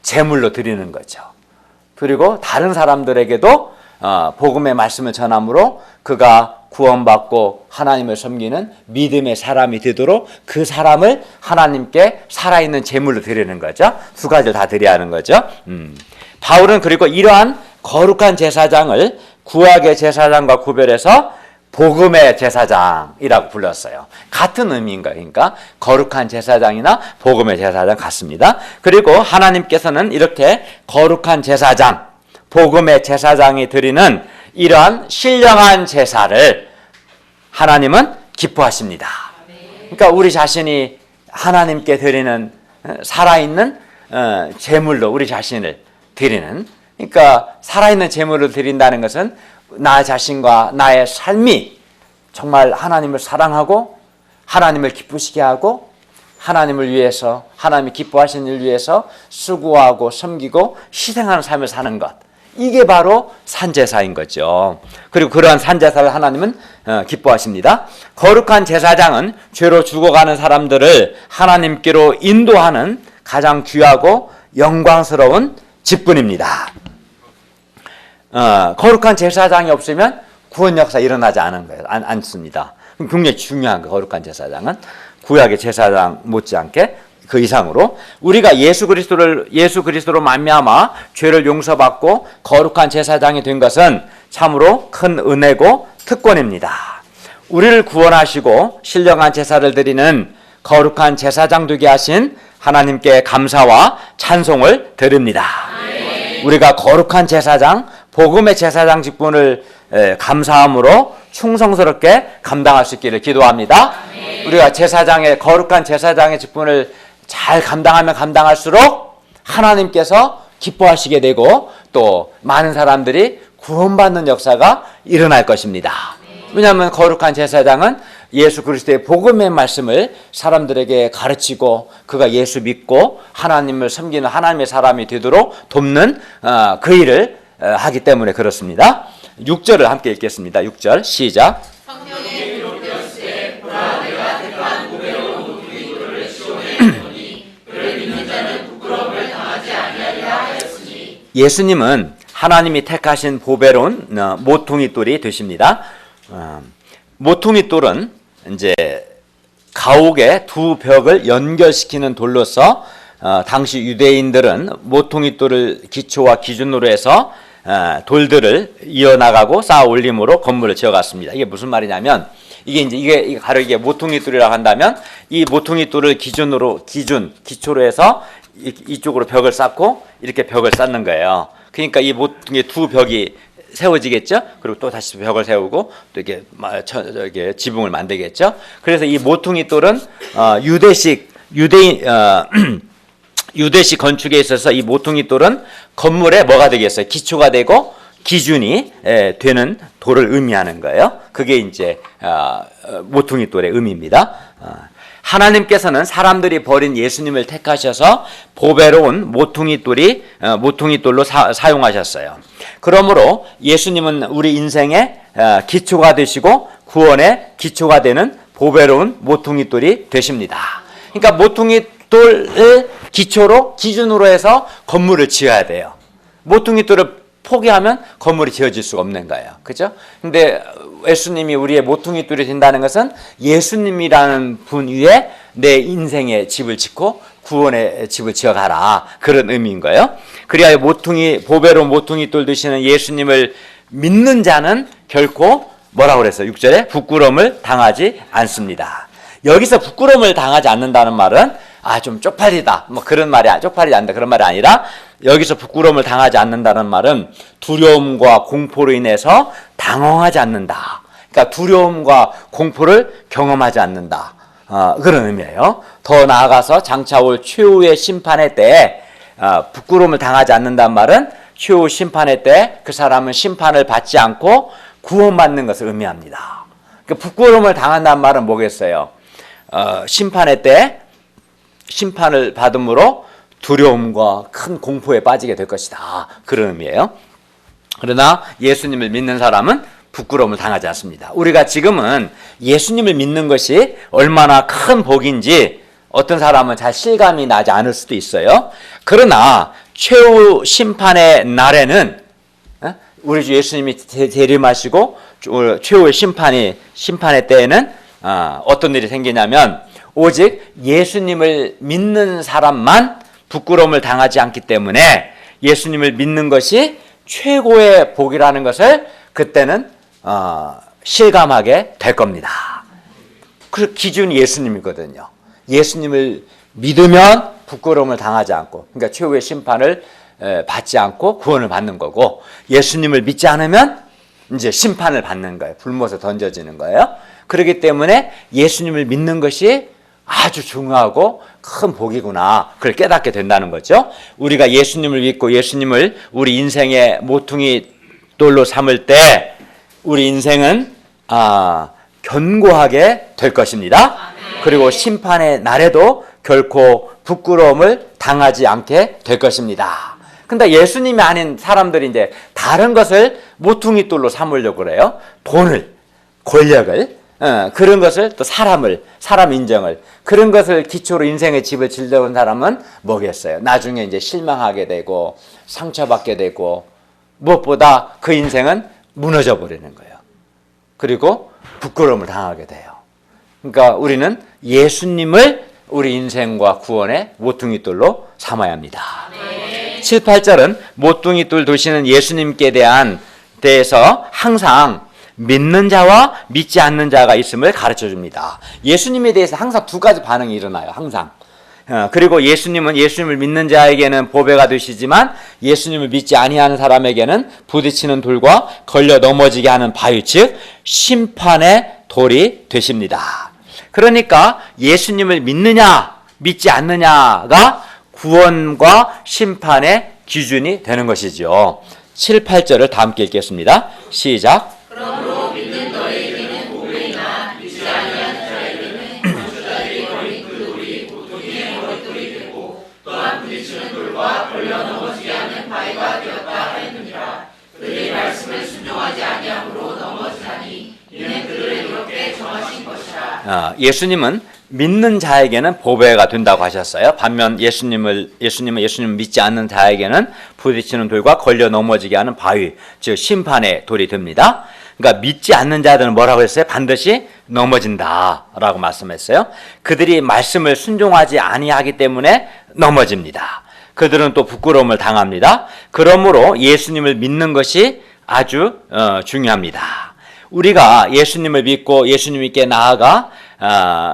[SPEAKER 1] 제물로 드리는 거죠. 그리고 다른 사람들에게도 복음의 말씀을 전함으로 그가 구원받고 하나님을 섬기는 믿음의 사람이 되도록 그 사람을 하나님께 살아있는 제물로 드리는 거죠. 두 가지를 다 드려야 하는 거죠. 바울은 그리고 이러한 거룩한 제사장을 구약의 제사장과 구별해서 복음의 제사장이라고 불렀어요. 같은 의미인 거예요. 그러니까 거룩한 제사장이나 복음의 제사장 같습니다. 그리고 하나님께서는 이렇게 거룩한 제사장, 복음의 제사장이 드리는 이러한 신령한 제사를 하나님은 기뻐하십니다. 그러니까 우리 자신이 하나님께 드리는 살아있는 제물로 우리 자신을 드리는, 그러니까 살아있는 제물을 드린다는 것은 나 자신과 나의 삶이 정말 하나님을 사랑하고 하나님을 기쁘시게 하고 하나님을 위해서, 하나님이 기뻐하시는 일을 위해서 수고하고 섬기고 희생하는 삶을 사는 것, 이게 바로 산제사인 거죠. 그리고 그러한 산제사를 하나님은 기뻐하십니다. 거룩한 제사장은 죄로 죽어가는 사람들을 하나님께로 인도하는 가장 귀하고 영광스러운 직분입니다. 거룩한 제사장이 없으면 구원 역사 일어나지 않습니다. 굉장히 중요한 거, 거룩한 제사장은 구약의 제사장 못지않게 그 이상으로 우리가 예수 그리스도로 말미암아 죄를 용서받고 거룩한 제사장이 된 것은 참으로 큰 은혜고 특권입니다. 우리를 구원하시고 신령한 제사를 드리는 거룩한 제사장 되게 하신 하나님께 감사와 찬송을 드립니다. 우리가 거룩한 제사장, 복음의 제사장 직분을 감사함으로 충성스럽게 감당할 수 있기를 기도합니다. 우리가 제사장의, 거룩한 제사장의 직분을 잘 감당하면 감당할수록 하나님께서 기뻐하시게 되고 또 많은 사람들이 구원받는 역사가 일어날 것입니다. 왜냐하면 거룩한 제사장은 예수 그리스도의 복음의 말씀을 사람들에게 가르치고 그가 예수 믿고 하나님을 섬기는 하나님의 사람이 되도록 돕는 그 일을 하기 때문에 그렇습니다. 6절을 함께 읽겠습니다. 6절 시작.
[SPEAKER 2] 성경에 기록되었으되 보라 내가 택한 보배로운 모퉁이 돌을 시온에 놓으니 그를 믿는 자는 부끄러움을 당하지 아니하리라 하였으니.
[SPEAKER 1] 예수님은 하나님이 택하신 보배로운 모퉁이 돌이 되십니다. 모퉁이 돌은 이제 가옥의 두 벽을 연결시키는 돌로서 당시 유대인들은 모퉁이 돌을 기초와 기준으로 해서 돌들을 이어나가고 쌓아 올림으로 건물을 지어갔습니다. 이게 무슨 말이냐면 이게 바로 이게 모퉁이 돌이라고 한다면 이 모퉁이 돌을 기초로 해서 이쪽으로 벽을 쌓고 이렇게 벽을 쌓는 거예요. 그러니까 이 모퉁이 두 벽이 세워지겠죠. 그리고 또 다시 벽을 세우고 또 이렇게 지붕을 만들겠죠. 그래서 이 모퉁이 돌은 유대식 건축에 있어서 이 모퉁이 돌은 건물에 뭐가 되겠어요? 기초가 되고 기준이 되는 돌을 의미하는 거예요. 그게 이제 모퉁이 돌의 의미입니다. 하나님께서는 사람들이 버린 예수님을 택하셔서 보배로운 모퉁이 돌로 사용하셨어요. 그러므로 예수님은 우리 인생의 기초가 되시고 구원의 기초가 되는 보배로운 모퉁이 돌이 되십니다. 그러니까 모퉁이 돌을 기준으로 해서 건물을 지어야 돼요. 모퉁이 돌을 포기하면 건물이 지어질 수가 없는 거예요. 그죠? 근데 예수님이 우리의 모퉁이 돌이 된다는 것은 예수님이라는 분 위에 내 인생의 집을 짓고 구원의 집을 지어가라. 그런 의미인 거예요. 그리하여 보배로운 모퉁이 돌 되시는 예수님을 믿는 자는 결코 뭐라고 그랬어요? 6절에 부끄러움을 당하지 않습니다. 여기서 부끄러움을 당하지 않는다는 말은 좀 쪽팔리다. 뭐 그런 말이 쪽팔리지 않는다. 그런 말이 아니라 여기서 부끄러움을 당하지 않는다는 말은 두려움과 공포로 인해서 당황하지 않는다. 그러니까 두려움과 공포를 경험하지 않는다. 그런 의미예요. 더 나아가서 장차 올 최후의 심판의 때에 부끄러움을 당하지 않는다는 말은 최후 심판의 때 그 사람은 심판을 받지 않고 구원받는 것을 의미합니다. 그러니까 부끄러움을 당한다는 말은 뭐겠어요? 심판의 때 심판을 받음으로 두려움과 큰 공포에 빠지게 될 것이다. 그런 의미예요. 그러나 예수님을 믿는 사람은 부끄러움을 당하지 않습니다. 우리가 지금은 예수님을 믿는 것이 얼마나 큰 복인지 어떤 사람은 잘 실감이 나지 않을 수도 있어요. 그러나 최후 심판의 날에는 우리 주 예수님이 재림하시고 최후의 심판의 때에는 어떤 일이 생기냐면 오직 예수님을 믿는 사람만 부끄러움을 당하지 않기 때문에 예수님을 믿는 것이 최고의 복이라는 것을 그때는 실감하게 될 겁니다. 그 기준이 예수님이거든요. 예수님을 믿으면 부끄러움을 당하지 않고, 그러니까 최후의 심판을 받지 않고 구원을 받는 거고, 예수님을 믿지 않으면 이제 심판을 받는 거예요. 불못에 던져지는 거예요. 그렇기 때문에 예수님을 믿는 것이 아주 중요하고 큰 복이구나. 그걸 깨닫게 된다는 거죠. 우리가 예수님을 믿고 예수님을 우리 인생의 모퉁이 돌로 삼을 때 우리 인생은 견고하게 될 것입니다. 그리고 심판의 날에도 결코 부끄러움을 당하지 않게 될 것입니다. 근데 예수님이 아닌 사람들이 이제 다른 것을 모퉁이 돌로 삼으려고 그래요. 돈을, 권력을, 그런 것을 또 사람 인정을, 그런 것을 기초로 인생의 집을 지려온 사람은 뭐겠어요? 나중에 이제 실망하게 되고 상처받게 되고 무엇보다 그 인생은 무너져 버리는 거예요. 그리고 부끄러움을 당하게 돼요. 그러니까 우리는 예수님을 우리 인생과 구원의 모퉁이돌로 삼아야 합니다. 7, 8절은 모퉁이돌 되시는 예수님께 대해서 항상 믿는 자와 믿지 않는 자가 있음을 가르쳐 줍니다. 예수님에 대해서 항상 두 가지 반응이 일어나요. 항상. 그리고 예수님을 믿는 자에게는 보배가 되시지만 예수님을 믿지 아니하는 사람에게는 부딪히는 돌과 걸려 넘어지게 하는 바위, 즉 심판의 돌이 되십니다. 그러니까 예수님을 믿느냐 믿지 않느냐가 구원과 심판의 기준이 되는 것이죠. 7, 8절을 다 함께 읽겠습니다. 시작.
[SPEAKER 2] 그러므로 믿는 너희에게는 보배나 믿지 아니하는 자에게는 저주자들이 걸린 그 돌이 모퉁이의 머릿돌이 되고 또한 부딪히는 돌과 걸려 넘어지게 하는 바위가 되었다 하였느니라. 그들의 말씀을 순종하지 아니함으로 넘어지나니 이는 그들을 이렇게 정하신 것이라.
[SPEAKER 1] 예수님은 믿는 자에게는 보배가 된다고 하셨어요. 반면 예수님을 믿지 않는 자에게는 부딪히는 돌과 걸려 넘어지게 하는 바위, 즉 심판의 돌이 됩니다. 그러니까 믿지 않는 자들은 뭐라고 했어요? 반드시 넘어진다라고 말씀했어요. 그들이 말씀을 순종하지 아니하기 때문에 넘어집니다. 그들은 또 부끄러움을 당합니다. 그러므로 예수님을 믿는 것이 아주 중요합니다. 우리가 예수님을 믿고 예수님께 나아가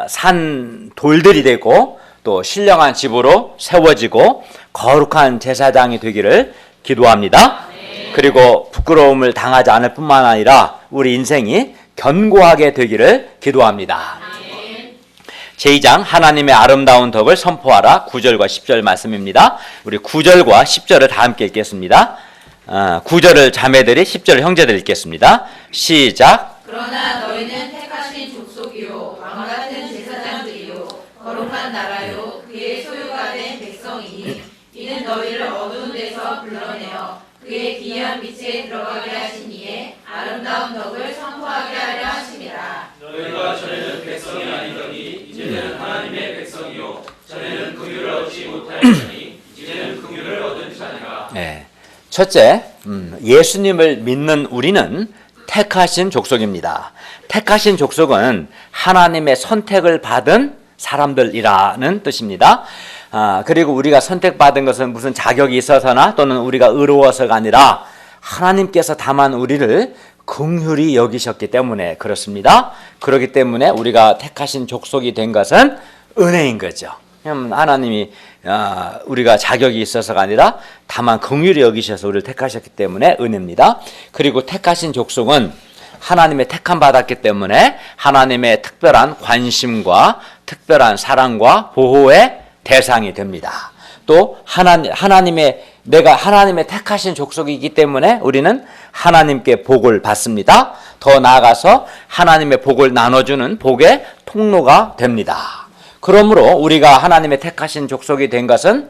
[SPEAKER 1] 산 돌들이 되고 또 신령한 집으로 세워지고 거룩한 제사장이 되기를 기도합니다. 그리고 부끄러움을 당하지 않을 뿐만 아니라 우리 인생이 견고하게 되기를 기도합니다. 제2장 하나님의 아름다운 덕을 선포하라. 9절과 10절 말씀입니다. 우리 9절과 10절을 다 함께 읽겠습니다. 9절을 자매들이 10절을 형제들이 읽겠습니다. 시작.
[SPEAKER 2] 그러나 너희는 택하신 족속이요 왕같은 제사장들이요 거룩한 나라요 그의 소유가 된 백성이니 이는 너희를 어두운 데서 불러내어 그의 기이한 빛에 들어가게 하신 이의 아름다운 덕을 선포하게 하려 하심이라.
[SPEAKER 3] 너희가 전에는 백성이 아니더니 이제는 하나님의 백성이요 전에는 긍휼을 얻지 못하였더니 이제는 긍휼을 얻은 자니라.
[SPEAKER 1] 네. 첫째, 예수님을 믿는 우리는 택하신 족속입니다. 택하신 족속은 하나님의 선택을 받은 사람들이라는 뜻입니다. 그리고 우리가 선택받은 것은 무슨 자격이 있어서나 또는 우리가 의로워서가 아니라 하나님께서 다만 우리를 긍휼히 여기셨기 때문에 그렇습니다. 그렇기 때문에 우리가 택하신 족속이 된 것은 은혜인 거죠. 하나님이 우리가 자격이 있어서가 아니라 다만 긍휼히 여기셔서 우리를 택하셨기 때문에 은혜입니다. 그리고 택하신 족속은 하나님의 택함 받았기 때문에 하나님의 특별한 관심과 특별한 사랑과 보호의 대상이 됩니다. 또 내가 하나님의 택하신 족속이기 때문에 우리는 하나님께 복을 받습니다. 더 나아가서 하나님의 복을 나눠주는 복의 통로가 됩니다. 그러므로 우리가 하나님의 택하신 족속이 된 것은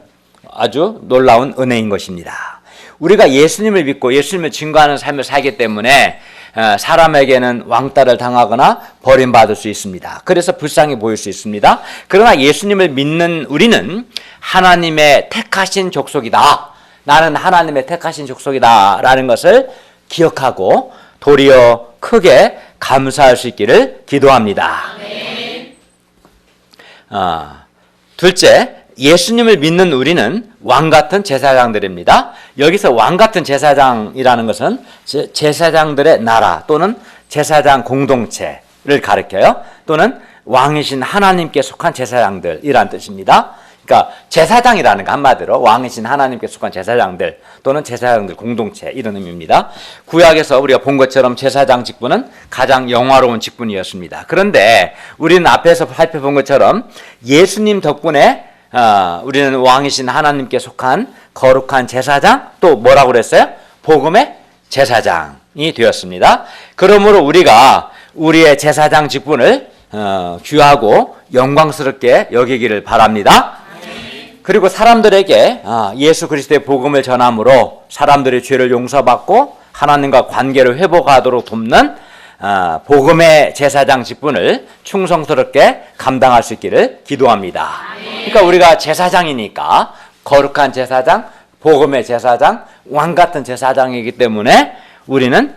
[SPEAKER 1] 아주 놀라운 은혜인 것입니다. 우리가 예수님을 믿고 예수님을 증거하는 삶을 살기 때문에 사람에게는 왕따를 당하거나 버림받을 수 있습니다. 그래서 불쌍히 보일 수 있습니다. 그러나 예수님을 믿는 우리는 하나님의 택하신 족속이다. 나는 하나님의 택하신 족속이다 라는 것을 기억하고 도리어 크게 감사할 수 있기를 기도합니다. 둘째, 예수님을 믿는 우리는 왕같은 제사장들입니다. 여기서 왕같은 제사장이라는 것은 제사장들의 나라 또는 제사장 공동체를 가리켜요. 또는 왕이신 하나님께 속한 제사장들이란 뜻입니다. 그러니까 제사장이라는 거 한마디로 왕이신 하나님께 속한 제사장들 또는 제사장들 공동체 이런 의미입니다. 구약에서 우리가 본 것처럼 제사장 직분은 가장 영화로운 직분이었습니다. 그런데 우리는 앞에서 살펴본 것처럼 예수님 덕분에 우리는 왕이신 하나님께 속한 거룩한 제사장 또 뭐라고 그랬어요? 복음의 제사장이 되었습니다. 그러므로 우리가 우리의 제사장 직분을 귀하고 영광스럽게 여기기를 바랍니다. 그리고 사람들에게 예수 그리스도의 복음을 전함으로 사람들의 죄를 용서받고 하나님과 관계를 회복하도록 돕는 복음의 제사장 직분을 충성스럽게 감당할 수 있기를 기도합니다. 그러니까 우리가 제사장이니까 거룩한 제사장, 복음의 제사장, 왕같은 제사장이기 때문에 우리는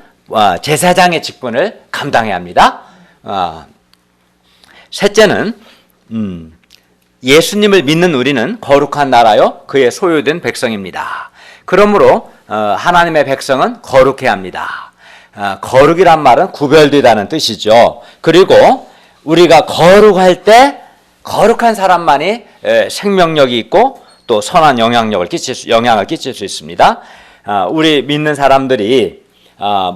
[SPEAKER 1] 제사장의 직분을 감당해야 합니다. 셋째는 예수님을 믿는 우리는 거룩한 나라요 그의 소유된 백성입니다. 그러므로 하나님의 백성은 거룩해야 합니다. 거룩이란 말은 구별되다는 뜻이죠. 그리고 우리가 거룩할 때 거룩한 사람만이 생명력이 있고 또 선한 영향을 끼칠 수 있습니다. 우리 믿는 사람들이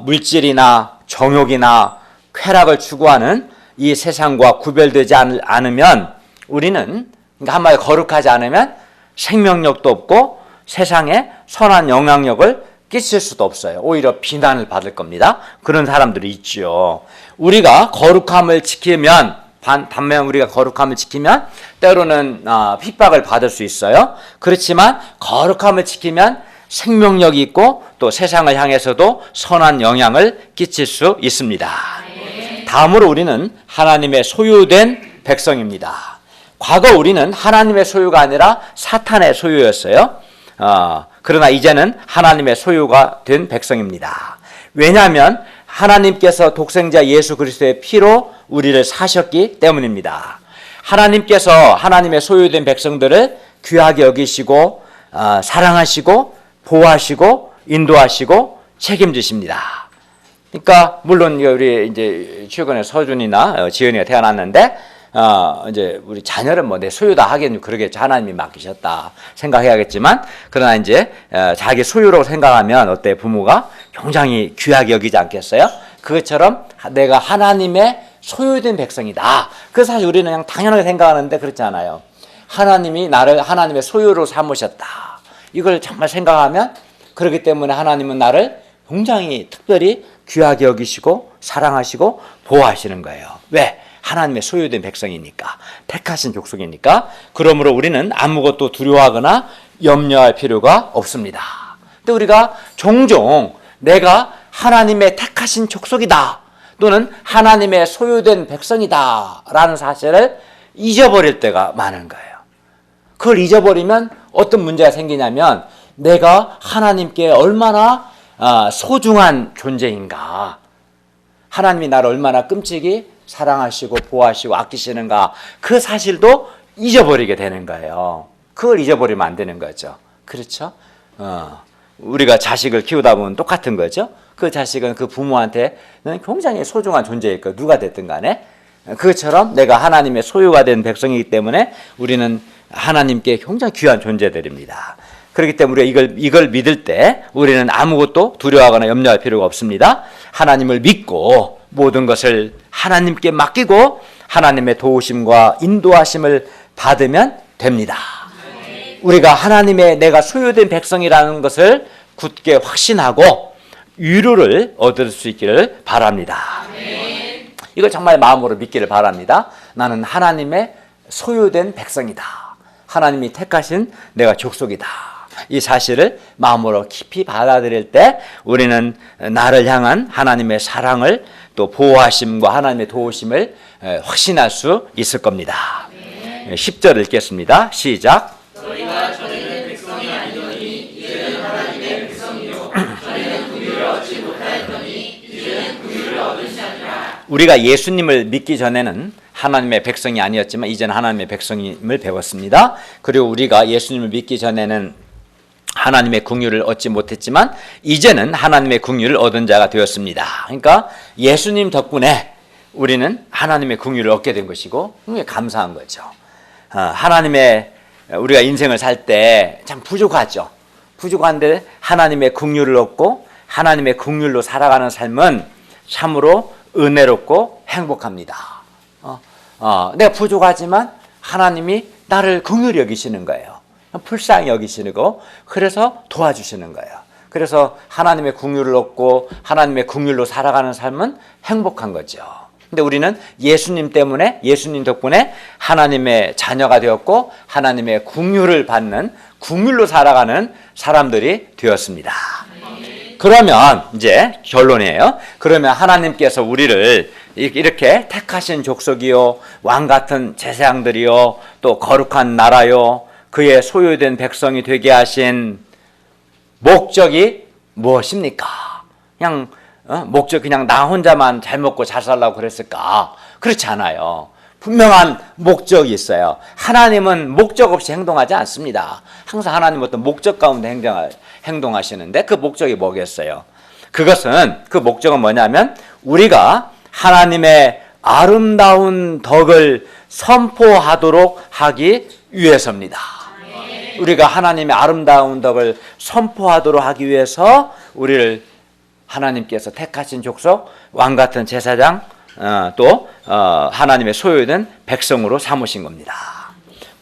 [SPEAKER 1] 물질이나 정욕이나 쾌락을 추구하는 이 세상과 구별되지 않으면 우리는 그러니까 한마디 거룩하지 않으면 생명력도 없고 세상에 선한 영향력을 끼칠 수도 없어요. 오히려 비난을 받을 겁니다. 그런 사람들이 있죠. 우리가 거룩함을 지키면 반면 우리가 거룩함을 지키면 때로는 핍박을 받을 수 있어요. 그렇지만 거룩함을 지키면 생명력이 있고 또 세상을 향해서도 선한 영향을 끼칠 수 있습니다. 다음으로 우리는 하나님의 소유된 백성입니다. 과거 우리는 하나님의 소유가 아니라 사탄의 소유였어요. 그러나 이제는 하나님의 소유가 된 백성입니다. 왜냐하면 하나님께서 독생자 예수 그리스도의 피로 우리를 사셨기 때문입니다. 하나님께서 하나님의 소유된 백성들을 귀하게 여기시고 사랑하시고 보호하시고 인도하시고 책임지십니다. 그러니까 물론 우리 이제 최근에 서준이나 지은이가 태어났는데 이제 우리 자녀는 뭐 내 소유다 하긴 그러겠죠. 하나님이 맡기셨다 생각해야겠지만 그러나 이제 자기 소유로 생각하면 어때? 부모가 굉장히 귀하게 여기지 않겠어요? 그것처럼 내가 하나님의 소유된 백성이다. 그래서 사실 우리는 그냥 당연하게 생각하는데 그렇지 않아요. 하나님이 나를 하나님의 소유로 삼으셨다. 이걸 정말 생각하면 그렇기 때문에 하나님은 나를 굉장히 특별히 귀하게 여기시고 사랑하시고 보호하시는 거예요. 왜? 하나님의 소유된 백성이니까, 택하신 족속이니까. 그러므로 우리는 아무것도 두려워하거나 염려할 필요가 없습니다. 근데 우리가 종종 내가 하나님의 택하신 족속이다 또는 하나님의 소유된 백성이다 라는 사실을 잊어버릴 때가 많은 거예요. 그걸 잊어버리면 어떤 문제가 생기냐면 내가 하나님께 얼마나 소중한 존재인가, 하나님이 나를 얼마나 끔찍이 사랑하시고 보호하시고 아끼시는가, 그 사실도 잊어버리게 되는 거예요. 그걸 잊어버리면 안 되는 거죠. 그렇죠? 우리가 자식을 키우다 보면 똑같은 거죠. 그 자식은 그 부모한테는 굉장히 소중한 존재일 거예요. 누가 됐든 간에. 그것처럼 내가 하나님의 소유가 된 백성이기 때문에 우리는 하나님께 굉장히 귀한 존재들입니다. 그렇기 때문에 우리가 이걸 믿을 때 우리는 아무것도 두려워하거나 염려할 필요가 없습니다. 하나님을 믿고 모든 것을 하나님께 맡기고 하나님의 도우심과 인도하심을 받으면 됩니다. 우리가 하나님의 내가 소유된 백성이라는 것을 굳게 확신하고 위로를 얻을 수 있기를 바랍니다. 이걸 정말 마음으로 믿기를 바랍니다. 나는 하나님의 소유된 백성이다. 하나님이 택하신 내가 족속이다. 이 사실을 마음으로 깊이 받아들일 때 우리는 나를 향한 하나님의 사랑을 또 보호하심과 하나님의 도우심을 확신할 수 있을 겁니다. 10절 읽겠습니다. 시작.
[SPEAKER 3] 너희가 전에는 백성이 아니더니 이제는 하나님의 백성이요 전에는 긍휼을 얻지 못하였더니 이제는 긍휼을 얻으시느니라.
[SPEAKER 1] 우리가 예수님을 믿기 전에는 하나님의 백성이 아니었지만 이제는 하나님의 백성임을 배웠습니다. 그리고 우리가 예수님을 믿기 전에는 하나님의 긍휼을 얻지 못했지만 이제는 하나님의 긍휼을 얻은 자가 되었습니다. 그러니까 예수님 덕분에 우리는 하나님의 긍휼을 얻게 된 것이고 굉장히 감사한 거죠. 하나님의 우리가 인생을 살 때 참 부족하죠. 부족한데 하나님의 긍휼을 얻고 하나님의 긍휼로 살아가는 삶은 참으로 은혜롭고 행복합니다. 내가 부족하지만 하나님이 나를 긍휼히 여기시는 거예요. 불쌍히 여기시고 그래서 도와주시는 거예요. 그래서 하나님의 긍휼을 얻고 하나님의 긍휼로 살아가는 삶은 행복한 거죠. 근데 우리는 예수님 때문에 예수님 덕분에 하나님의 자녀가 되었고 하나님의 긍휼을 받는 긍휼로 살아가는 사람들이 되었습니다. 그러면 이제 결론이에요. 그러면 하나님께서 우리를 이렇게 택하신 족속이요 왕 같은 제사장들이요 또 거룩한 나라요 그의 소유된 백성이 되게 하신 목적이 무엇입니까? 그냥 목적 그냥 나 혼자만 잘 먹고 잘 살라고 그랬을까? 그렇지 않아요. 분명한 목적이 있어요. 하나님은 목적 없이 행동하지 않습니다. 항상 하나님은 어떤 목적 가운데 행동하시는데 그 목적이 뭐겠어요? 그 목적은 뭐냐면 우리가 하나님의 아름다운 덕을 선포하도록 하기 위해서입니다. 우리가 하나님의 아름다운 덕을 선포하도록 하기 위해서 우리를 하나님께서 택하신 족속, 왕같은 제사장, 또 하나님의 소유된 백성으로 삼으신 겁니다.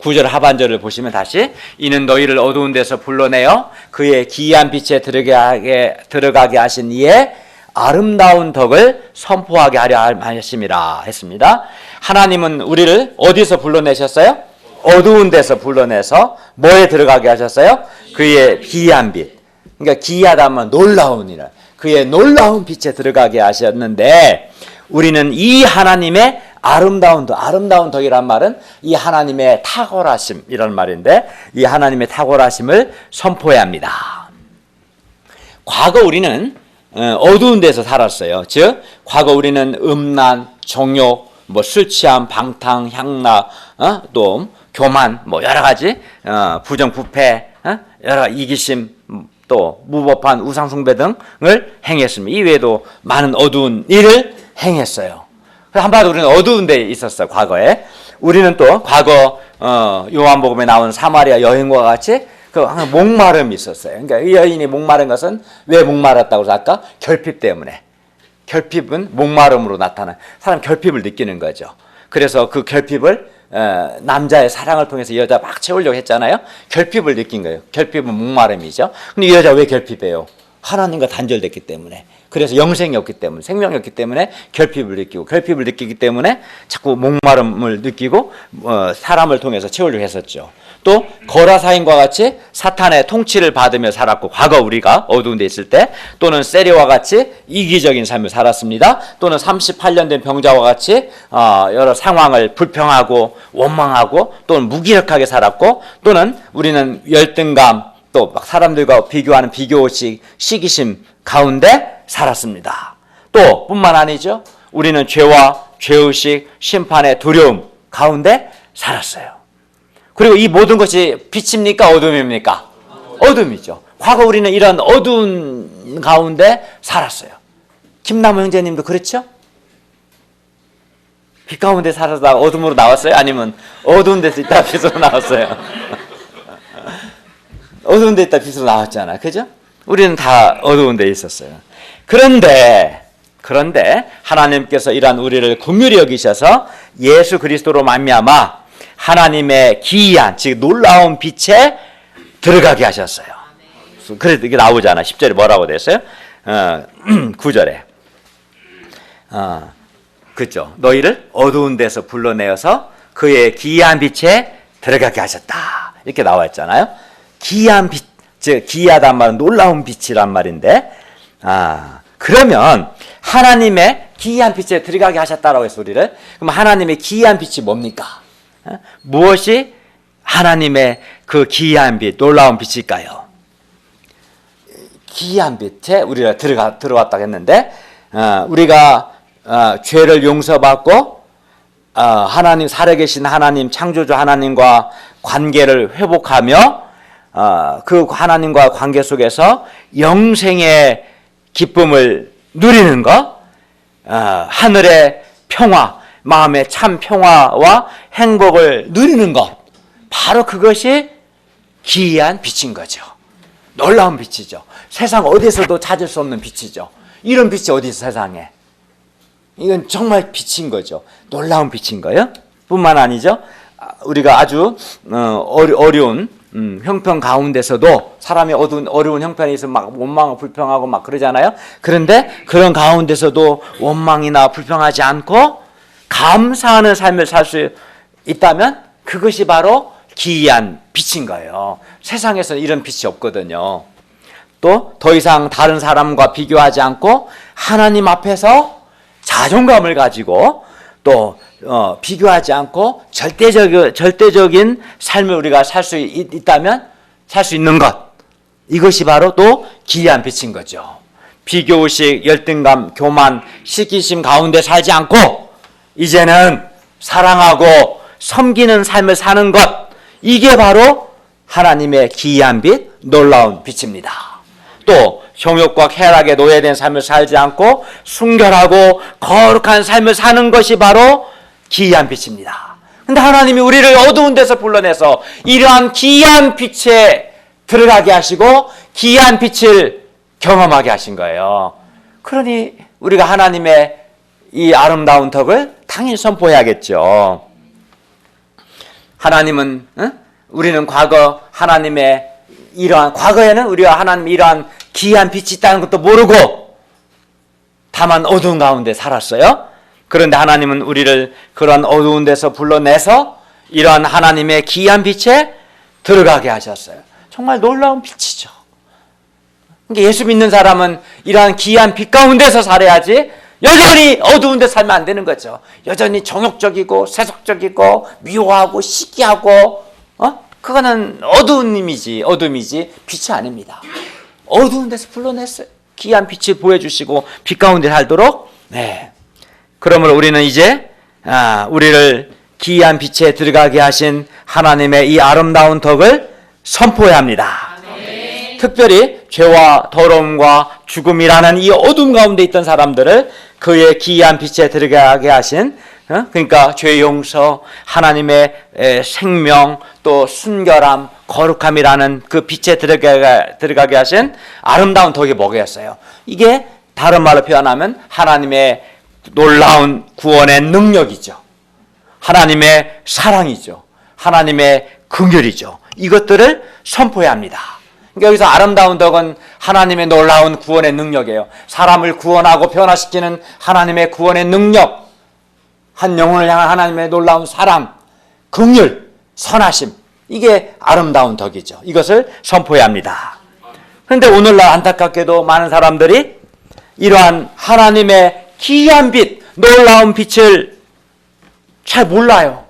[SPEAKER 1] 9절 하반절을 보시면 다시 이는 너희를 어두운 데서 불러내어 그의 기이한 빛에 들어가게 하신 이의 아름다운 덕을 선포하게 하려 하심이라 했습니다. 하나님은 우리를 어디서 불러내셨어요? 어두운 데서 불러내서 뭐에 들어가게 하셨어요? 그의 기이한 빛. 그러니까 기이하다면 놀라운 일, 그의 놀라운 빛에 들어가게 하셨는데 우리는 이 하나님의 아름다운 덕이란 말은 이 하나님의 탁월하심이라는 말인데 이 하나님의 탁월하심을 선포해야 합니다. 과거 우리는 어두운 데서 살았어요. 즉 과거 우리는 음란, 정욕, 술 취함, 방탕, 향락, 또 교만, 여러 가지 부정부패, 여러 이기심, 또 무법한 우상숭배 등을 행했습니다. 이외에도 많은 어두운 일을 행했어요. 한마디로 우리는 어두운 데 있었어요. 과거에. 우리는 또 과거 요한복음에 나온 사마리아 여인과 같이 항상 목마름이 있었어요. 그러니까 이 여인이 목마른 것은 왜 목마랐다고 해서 아까 결핍 때문에. 결핍은 목마름으로 나타나요. 사람 결핍을 느끼는 거죠. 그래서 그 결핍을 남자의 사랑을 통해서 이 여자 막 채우려고 했잖아요. 결핍을 느낀 거예요. 결핍은 목마름이죠. 근데 이 여자 왜 결핍해요? 하나님과 단절됐기 때문에. 그래서 영생이 없기 때문에, 생명이 없기 때문에 결핍을 느끼기 때문에 자꾸 목마름을 느끼고 사람을 통해서 채우려고 했었죠. 또 거라사인과 같이 사탄의 통치를 받으며 살았고, 과거 우리가 어두운 데 있을 때, 또는 세리와 같이 이기적인 삶을 살았습니다. 또는 38년 된 병자와 같이 여러 상황을 불평하고 원망하고 또는 무기력하게 살았고, 또는 우리는 열등감, 또 막 사람들과 비교하는 비교의식, 시기심 가운데 살았습니다. 또 뿐만 아니죠. 우리는 죄와 죄의식, 심판의 두려움 가운데 살았어요. 그리고 이 모든 것이 빛입니까? 어둠입니까? 어둠이죠. 과거 우리는 이런 어두운 가운데 살았어요. 김남호 형제님도 그렇죠? 빛 가운데 살았다가 어둠으로 나왔어요? 아니면 어두운 데서 있다가 빛으로 나왔어요? 어두운 데 있다 빛으로 나왔잖아요. 그죠? 우리는 다 어두운 데 있었어요. 그런데 하나님께서 이러한 우리를 긍휼히 여기셔서 예수 그리스도로 말미암아 하나님의 기이한, 즉 놀라운 빛에 들어가게 하셨어요. 그래서 이게 나오잖아. 10절에 뭐라고 됐어요? 9절에 그죠? 너희를 어두운 데서 불러내어서 그의 기이한 빛에 들어가게 하셨다. 이렇게 나와 있잖아요. 기이한 빛, 즉 기이하단 말은 놀라운 빛이란 말인데, 그러면 하나님의 기이한 빛에 들어가게 하셨다라고 해서 우리를, 그럼 하나님의 기이한 빛이 뭡니까? 무엇이 하나님의 그 기이한 빛, 놀라운 빛일까요? 기이한 빛에 우리가 들어왔다고 했는데, 우리가 죄를 용서받고 하나님, 살아계신 하나님, 창조주 하나님과 관계를 회복하며 그 하나님과 관계 속에서 영생의 기쁨을 누리는 것, 하늘의 평화, 마음의 참 평화와 행복을 누리는 것, 바로 그것이 기이한 빛인 거죠. 놀라운 빛이죠. 세상 어디서도 찾을 수 없는 빛이죠. 이런 빛이 어디 있어, 세상에? 이건 정말 빛인 거죠. 놀라운 빛인 거예요. 뿐만 아니죠. 우리가 아주 어려운 형편 가운데서도, 사람이 어려운 형편에 있으면 막 원망하고 불평하고 막 그러잖아요. 그런데 그런 가운데서도 원망이나 불평하지 않고 감사하는 삶을 살 수 있다면 그것이 바로 기이한 빛인 거예요. 세상에서는 이런 빛이 없거든요. 또 더 이상 다른 사람과 비교하지 않고 하나님 앞에서 자존감을 가지고 또 비교하지 않고 절대적인 삶을 우리가 살 수 있다면 살 수 있는 것, 이것이 바로 또 기이한 빛인 거죠. 비교의식, 열등감, 교만, 시기심 가운데 살지 않고 이제는 사랑하고 섬기는 삶을 사는 것, 이게 바로 하나님의 기이한 빛, 놀라운 빛입니다. 또 정욕과 쾌락에 노예된 삶을 살지 않고 순결하고 거룩한 삶을 사는 것이 바로 기이한 빛입니다. 근데 하나님이 우리를 어두운 데서 불러내서 이러한 기이한 빛에 들어가게 하시고 기이한 빛을 경험하게 하신 거예요. 그러니 우리가 하나님의 이 아름다운 덕을 당연히 선포해야겠죠. 하나님은, 우리는 과거 하나님의 과거에는 우리가 하나님의 이러한 기이한 빛이 있다는 것도 모르고 다만 어두운 가운데 살았어요. 그런데 하나님은 우리를 그런 어두운 데서 불러내서 이러한 하나님의 기이한 빛에 들어가게 하셨어요. 정말 놀라운 빛이죠. 그러니까 예수 믿는 사람은 이러한 기이한 빛 가운데서 살아야지 여전히 어두운 데 살면 안 되는 거죠. 여전히 정욕적이고 세속적이고 미워하고 시기하고 그거는 어두움이지 빛이 아닙니다. 어두운 데서 불러냈어요. 기이한 빛을 보여주시고 빛 가운데 살도록. 네. 그러므로 우리는 이제 우리를 기이한 빛에 들어가게 하신 하나님의 이 아름다운 덕을 선포해야 합니다. 특별히 죄와 더러움과 죽음이라는 이 어둠 가운데 있던 사람들을 그의 기이한 빛에 들어가게 하신, 그러니까 죄 용서, 하나님의 생명, 또 순결함, 거룩함이라는 그 빛에 들어가게 하신 아름다운 덕이 뭐겠어요? 이게 다른 말로 표현하면 하나님의 놀라운 구원의 능력이죠. 하나님의 사랑이죠. 하나님의 긍휼이죠. 이것들을 선포해야 합니다. 그러니까 여기서 아름다운 덕은 하나님의 놀라운 구원의 능력이에요. 사람을 구원하고 변화시키는 하나님의 구원의 능력, 한 영혼을 향한 하나님의 놀라운 사랑, 긍휼, 선하심, 이게 아름다운 덕이죠. 이것을 선포해야 합니다. 그런데 오늘날 안타깝게도 많은 사람들이 이러한 하나님의 기이한 빛, 놀라운 빛을 잘 몰라요.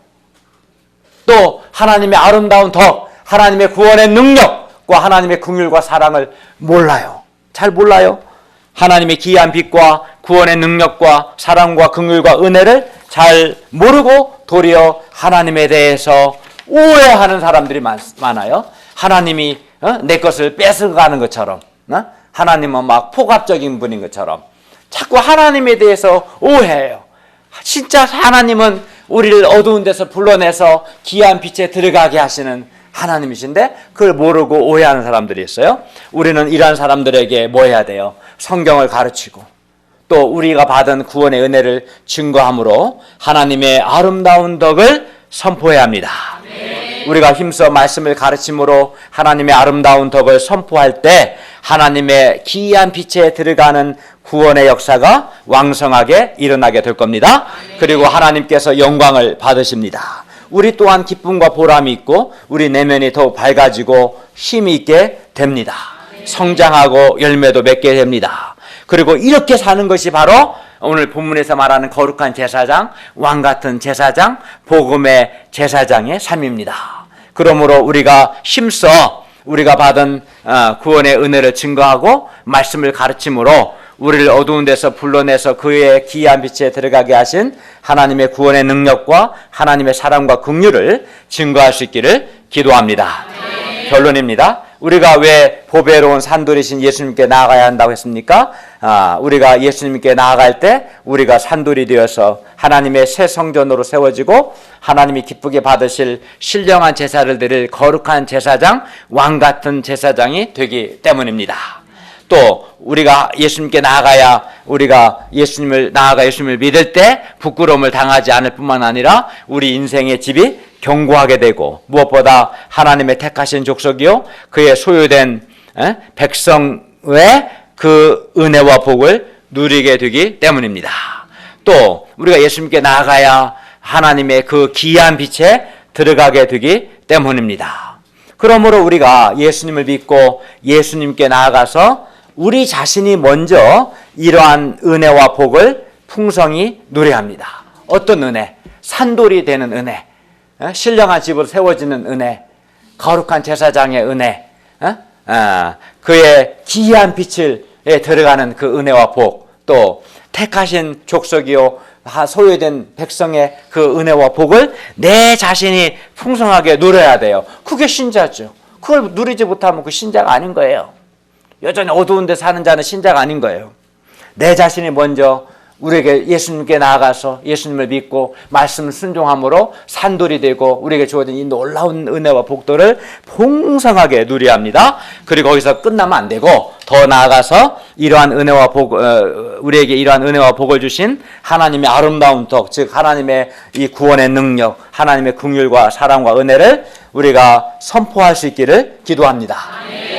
[SPEAKER 1] 또 하나님의 아름다운 덕, 하나님의 구원의 능력과 하나님의 긍휼과 사랑을 몰라요. 잘 몰라요. 하나님의 기이한 빛과 구원의 능력과 사랑과 긍휼과 은혜를 잘 모르고 도리어 하나님에 대해서 오해하는 사람들이 많아요. 하나님이 내 것을 뺏어가는 것처럼, 하나님은 막 폭압적인 분인 것처럼 자꾸 하나님에 대해서 오해해요. 진짜 하나님은 우리를 어두운 데서 불러내서 기이한 빛에 들어가게 하시는 하나님이신데 그걸 모르고 오해하는 사람들이 있어요. 우리는 이러한 사람들에게 뭐 해야 돼요? 성경을 가르치고 또 우리가 받은 구원의 은혜를 증거함으로 하나님의 아름다운 덕을 선포해야 합니다. 우리가 힘써 말씀을 가르침으로 하나님의 아름다운 덕을 선포할 때 하나님의 기이한 빛에 들어가는 구원의 역사가 왕성하게 일어나게 될 겁니다. 그리고 하나님께서 영광을 받으십니다. 우리 또한 기쁨과 보람이 있고 우리 내면이 더욱 밝아지고 힘이 있게 됩니다. 성장하고 열매도 맺게 됩니다. 그리고 이렇게 사는 것이 바로 오늘 본문에서 말하는 거룩한 제사장, 왕같은 제사장, 복음의 제사장의 삶입니다. 그러므로 우리가 힘써 우리가 받은 구원의 은혜를 증거하고 말씀을 가르침으로 우리를 어두운 데서 불러내서 그의 기이한 빛에 들어가게 하신 하나님의 구원의 능력과 하나님의 사랑과 긍휼을 증거할 수 있기를 기도합니다. 결론입니다. 우리가 왜 보배로운 산돌이신 예수님께 나아가야 한다고 했습니까? 우리가 예수님께 나아갈 때 우리가 산돌이 되어서 하나님의 새 성전으로 세워지고 하나님이 기쁘게 받으실 신령한 제사를 드릴 거룩한 제사장, 왕같은 제사장이 되기 때문입니다. 또 우리가 예수님께 나아가야 우리가 예수님을 믿을 때 부끄러움을 당하지 않을 뿐만 아니라 우리 인생의 집이 견고하게 되고 무엇보다 하나님의 택하신 족속이요 그의 소유된 백성의 그 은혜와 복을 누리게 되기 때문입니다. 또 우리가 예수님께 나아가야 하나님의 그 기이한 빛에 들어가게 되기 때문입니다. 그러므로 우리가 예수님을 믿고 예수님께 나아가서 우리 자신이 먼저 이러한 은혜와 복을 풍성히 누려야 합니다. 어떤 은혜? 산돌이 되는 은혜, 신령한 집으로 세워지는 은혜, 거룩한 제사장의 은혜, 그의 기이한 빛에 들어가는 그 은혜와 복, 또 택하신 족속이요 소유된 백성의 그 은혜와 복을 내 자신이 풍성하게 누려야 돼요. 그게 신자죠. 그걸 누리지 못하면 그 신자가 아닌 거예요. 여전히 어두운 데 사는 자는 신자가 아닌 거예요. 내 자신이 먼저 우리에게 예수님께 나아가서 예수님을 믿고 말씀을 순종함으로 산돌이 되고 우리에게 주어진 이 놀라운 은혜와 복들을 풍성하게 누려야 합니다. 그리고 거기서 끝나면 안 되고 더 나아가서 이러한 은혜와 복, 우리에게 이러한 은혜와 복을 주신 하나님의 아름다운 덕, 즉 하나님의 이 구원의 능력, 하나님의 긍휼과 사랑과 은혜를 우리가 선포할 수 있기를 기도합니다.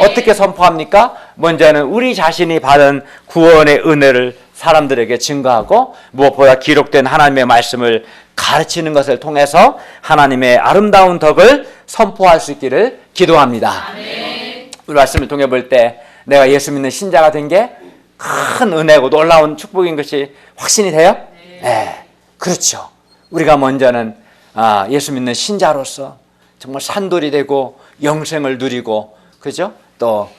[SPEAKER 1] 어떻게 선포합니까? 먼저는 우리 자신이 받은 구원의 은혜를 사람들에게 증거하고 무엇보다 기록된 하나님의 말씀을 가르치는 것을 통해서 하나님의 아름다운 덕을 선포할 수 있기를 기도합니다. 우리 말씀을 통해 볼 때 내가 예수 믿는 신자가 된 게 큰 은혜고 놀라운 축복인 것이 확신이 돼요? 네. 그렇죠. 우리가 먼저는 예수 믿는 신자로서 정말 산돌이 되고 영생을 누리고 그죠? 또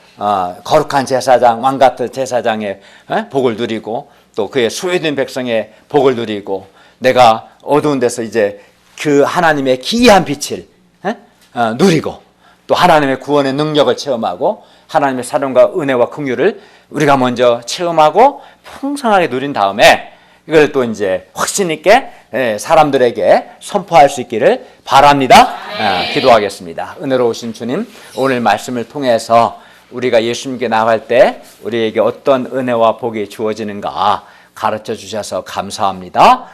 [SPEAKER 1] 거룩한 제사장, 왕같은 제사장의 복을 누리고 또 그의 소유된 백성의 복을 누리고 내가 어두운 데서 이제 그 하나님의 기이한 빛을 누리고 또 하나님의 구원의 능력을 체험하고 하나님의 사랑과 은혜와 긍휼을 우리가 먼저 체험하고 풍성하게 누린 다음에 이걸 또 이제 확신 있게 사람들에게 선포할 수 있기를 바랍니다. 기도하겠습니다. 은혜로우신 주님, 오늘 말씀을 통해서 우리가 예수님께 나갈 때 우리에게 어떤 은혜와 복이 주어지는가 가르쳐 주셔서 감사합니다.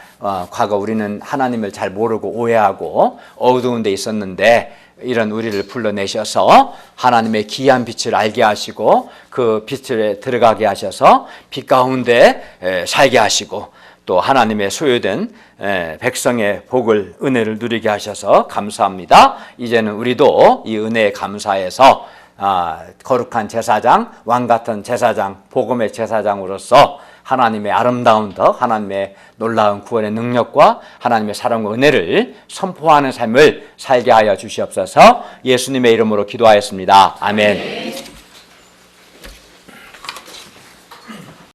[SPEAKER 1] 과거 우리는 하나님을 잘 모르고 오해하고 어두운 데 있었는데 이런 우리를 불러내셔서 하나님의 기이한 빛을 알게 하시고 그 빛에 들어가게 하셔서 빛 가운데 살게 하시고 또 하나님의 소유된 백성의 복을 은혜를 누리게 하셔서 감사합니다. 이제는 우리도 이 은혜에 감사해서 거룩한 제사장, 왕같은 제사장, 복음의 제사장으로서 하나님의 아름다운 덕, 하나님의 놀라운 구원의 능력과 하나님의 사랑과 은혜를 선포하는 삶을 살게 하여 주시옵소서. 예수님의 이름으로 기도하였습니다. 아멘.